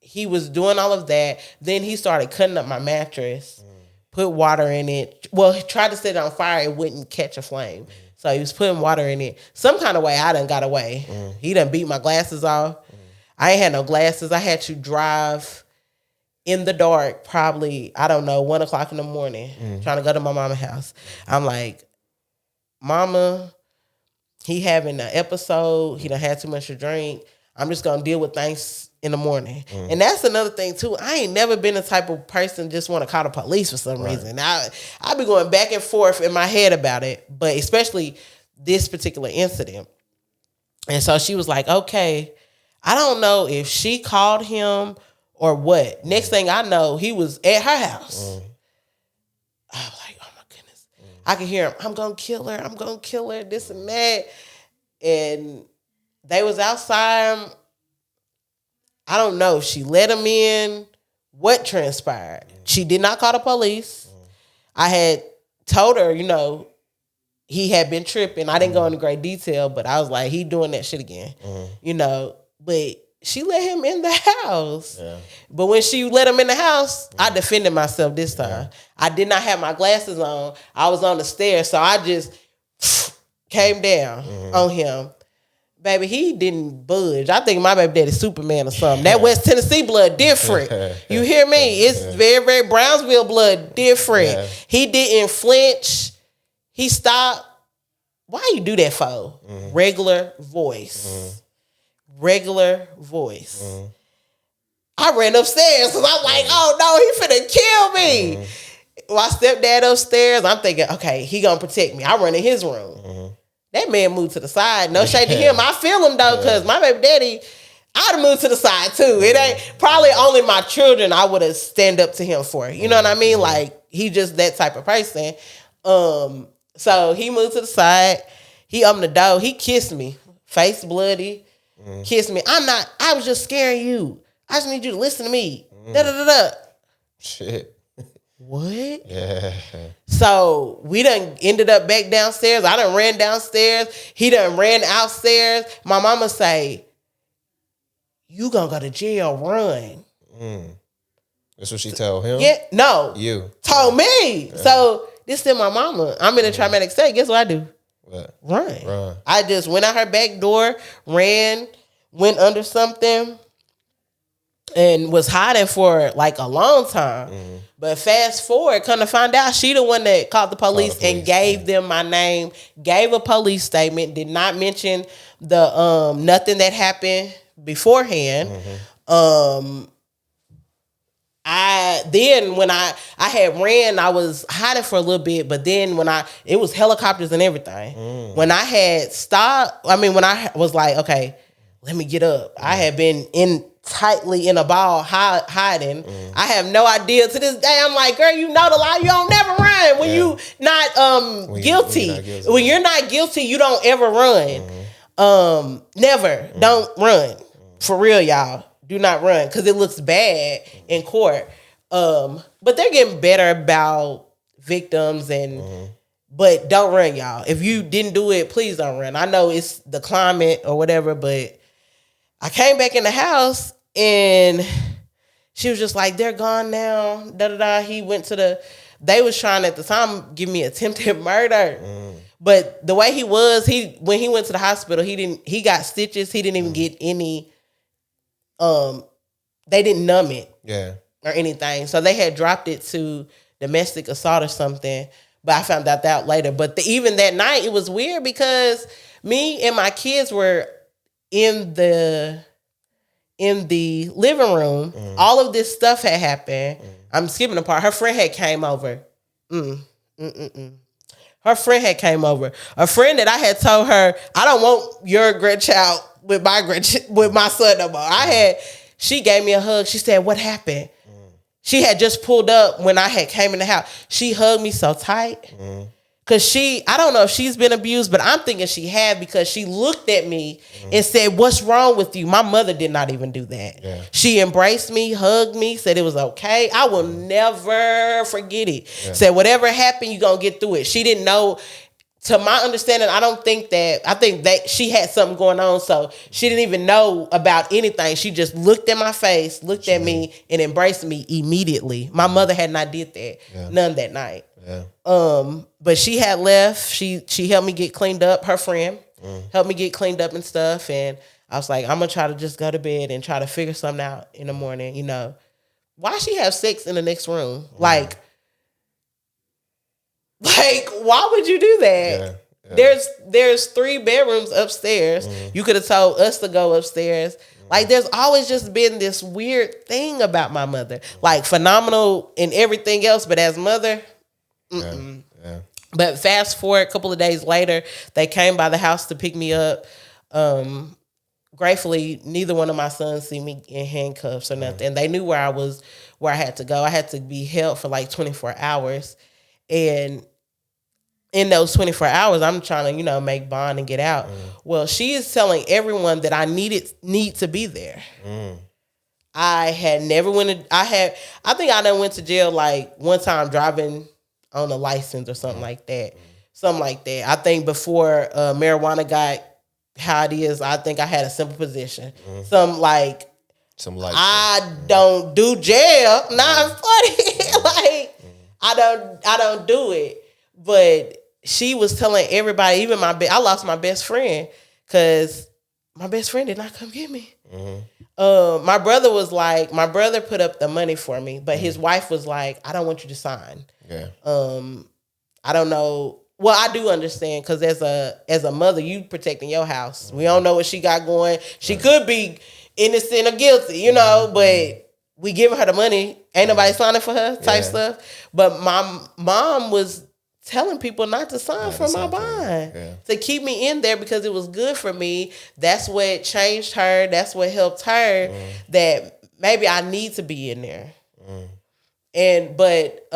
he was doing all of that. Then he started cutting up my mattress, put water in it. Well, he tried to set it on fire. It wouldn't catch a flame. So he was putting water in it. Some kind of way, I done got away. He done beat my glasses off. I ain't had no glasses. I had to drive in the dark, probably, I don't know, 1 o'clock in the morning, trying to go to my mama's house. I'm like, Mama, he having an episode. He done had too much to drink. I'm just going to deal with things in the morning. And that's another thing too. I ain't never been the type of person just want to call the police for some reason. I be going back and forth in my head about it, but especially this particular incident. And so she was like, okay, I don't know if she called him or what. Next thing I know, he was at her house. I was like, oh my goodness. I could hear him, I'm going to kill her, this and that. And they was outside. I don't know if she let him in, what transpired. She did not call the police. I had told her, he had been tripping. I didn't go into great detail, but I was like, he doing that shit again. But she let him in the house. Yeah. But when she let him in the house, I defended myself this time. Yeah. I did not have my glasses on. I was on the stairs, so I just came down on him. Baby, he didn't budge. I think my baby daddy's Superman or something. That West Tennessee blood different. You hear me? It's very, very Brownsville blood different. Yeah. He didn't flinch. He stopped. Why you do that for? Regular voice. Regular voice. I ran upstairs because I'm like, oh no, he finna kill me. My stepdad upstairs, I'm thinking, okay, he gonna protect me. I run in his room. That man moved to the side. No shade to him. I feel him though, because my baby daddy, I'd have moved to the side too. It ain't probably only my children I would have stand up to him for. You know what I mean? Like, he just that type of person. So he moved to the side. He opened the door. He kissed me. Face bloody. Kissed me. I was just scaring you. I just need you to listen to me. Da-da-da-da. Shit. What? Yeah. So we done ended up back downstairs. I done ran downstairs. He done ran outstairs. My mama say, you gonna go to jail, run. That's what she told him? Yeah, no. You. Told me. Yeah. So this is my mama. I'm in a traumatic state. Guess what I do? What? Run. I just went out her back door, ran, went under something, and was hiding for like a long time. But fast forward, come to find out, she the one that called the police and gave them my name, gave a police statement, did not mention the nothing that happened beforehand. When I had ran, I was hiding for a little bit, but then it was helicopters and everything. When I had stopped, when I was like, okay, let me get up. I had been tightly in a ball hiding. I have no idea to this day. I'm like, girl, you know the law. You don't never run when you not guilty. When you're not guilty, you don't ever run. Never. Don't run. For real, y'all. Do not run because it looks bad in court. But they're getting better about victims but don't run, y'all. If you didn't do it, please don't run. I know it's the climate or whatever, but I came back in the house and she was just like, they're gone now. Da-da-da. He went to they was trying at the time give me attempted murder. But the way he was, when he went to the hospital, he got stitches. He didn't even get any, they didn't numb it. Yeah. Or anything. So they had dropped it to domestic assault or something. But I found out that later. But even that night, it was weird because me and my kids were in the living room. All of this stuff had happened. I'm skipping a part. Her friend had came over. Her friend had came over. A friend that I had told her, I don't want your grandchild with my son no more. She gave me a hug. She said, what happened? She had just pulled up when I had came in the house. She hugged me so tight. Because I don't know if she's been abused, but I'm thinking she had because she looked at me and said, what's wrong with you? My mother did not even do that. Yeah. She embraced me, hugged me, said it was okay. I will never forget it. Yeah. Said, whatever happened, you're going to get through it. She didn't know. To my understanding, I think that she had something going on, so she didn't even know about anything. She just looked at my face, looked at me, and embraced me immediately. My mother had not did that, none that night. Yeah. But she had left. She helped me get cleaned up. Her friend helped me get cleaned up and stuff, and I was like, I'm gonna try to just go to bed and try to figure something out in the morning. Why she have sex in the next room? Like, why would you do that? Yeah. There's 3 bedrooms upstairs. You could have told us to go upstairs. Like, there's always just been this weird thing about my mother. Like, phenomenal in everything else, but as mother, yeah. But fast forward a couple of days later, they came by the house to pick me up. gratefully, neither one of my sons see me in handcuffs or nothing. They knew where I had to go. I had to be held for like 24 hours. And in those 24 hours, I'm trying to, make bond and get out. Well, she is telling everyone that I need to be there. I had never I think I done went to jail like one time driving on a license or something like that. Something like that. I think before marijuana got how it is, I think I had a simple position. Some light. I don't do jail. Not funny. Like I don't do it. But she was telling everybody, even I lost my best friend because my best friend did not come get me. My brother put up the money for me, but his wife was like, I don't want you to sign. Yeah. I don't know. Well, I do understand because as a mother, you protecting your house. We don't know what she got going. She could be innocent or guilty, but we giving her the money. Ain't nobody signing for her type stuff. But my mom was telling people not to sign for my bond, to keep me in there because it was good for me. That's what changed her. That's what helped her. That maybe I need to be in there. But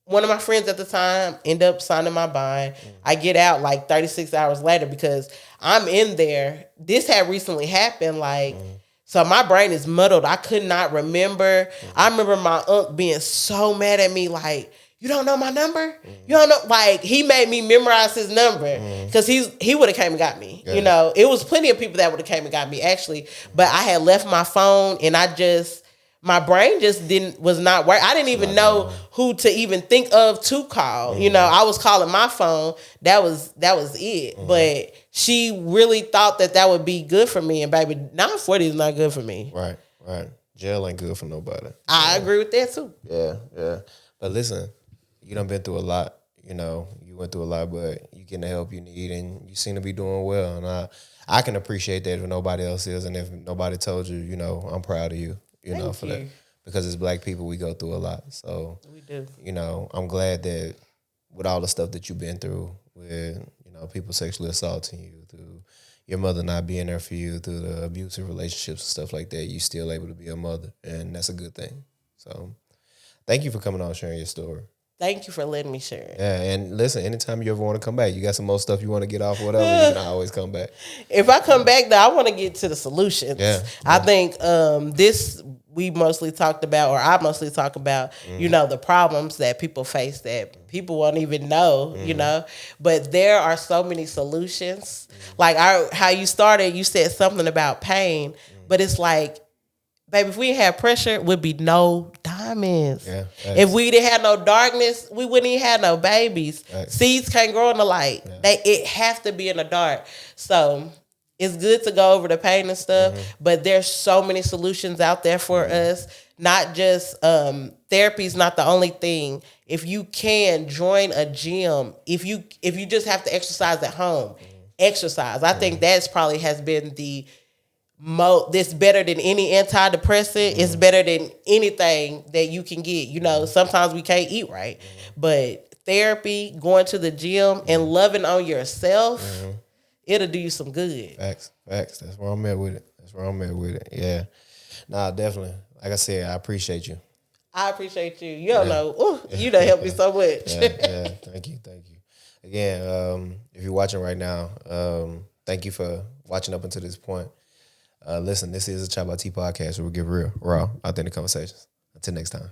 one of my friends at the time ended up signing my bond. I get out like 36 hours later because I'm in there. This had recently happened. So my brain is muddled. I could not remember. I remember my uncle being so mad at me, like, you don't know my number? You don't know? Like, he made me memorize his number because he would have came and got me. Yeah. It was plenty of people that would have came and got me, actually. But I had left my phone and my brain just was not working. I didn't even know who to even think of to call. I was calling my phone. That was it. But she really thought that would be good for me. And baby, 940 is not good for me. Right. Jail ain't good for nobody. I agree with that too. Yeah. But listen, you done been through a lot. You went through a lot, but you getting the help you need, and you seem to be doing well. And I can appreciate that if nobody else is, and if nobody told you, I'm proud of you. For that, because as Black people, we go through a lot. So we do. I'm glad that with all the stuff that you've been through, with people sexually assaulting you, through your mother not being there for you, through the abusive relationships and stuff like that, you still able to be a mother, and that's a good thing. So thank you for coming on and sharing your story. Thank you for letting me share it. Yeah, and listen, anytime you ever want to come back, you got some more stuff you want to get off, whatever, you can always come back. If I come back, though, I want to get to the solutions. Yeah. I think this we mostly talked about, or I mostly talk about, the problems that people face that people won't even know, But there are so many solutions. Like how you started, you said something about pain, but it's like, baby, if we didn't have pressure, it would be no diamonds. Yeah, if we didn't have no darkness, we wouldn't even have no babies. Seeds can't grow in the light. Yeah. It has to be in the dark. So it's good to go over the pain and stuff, but there's so many solutions out there for us. Not just therapy is not the only thing. If you can join a gym, if you just have to exercise at home, exercise. I think that's probably has been this better than any antidepressant. It's better than anything that you can get. Sometimes we can't eat right, but therapy, going to the gym, and loving on yourself, it'll do you some good. Facts. That's where I'm at with it. Yeah. Nah, definitely. Like I said, I appreciate you. I appreciate you. You don't know. Ooh, you done helped me so much. Yeah. Thank you. Again, if you're watching right now, thank you for watching up until this point. Listen, this is a ChoppedByT podcast where we get real, raw, authentic conversations. Until next time.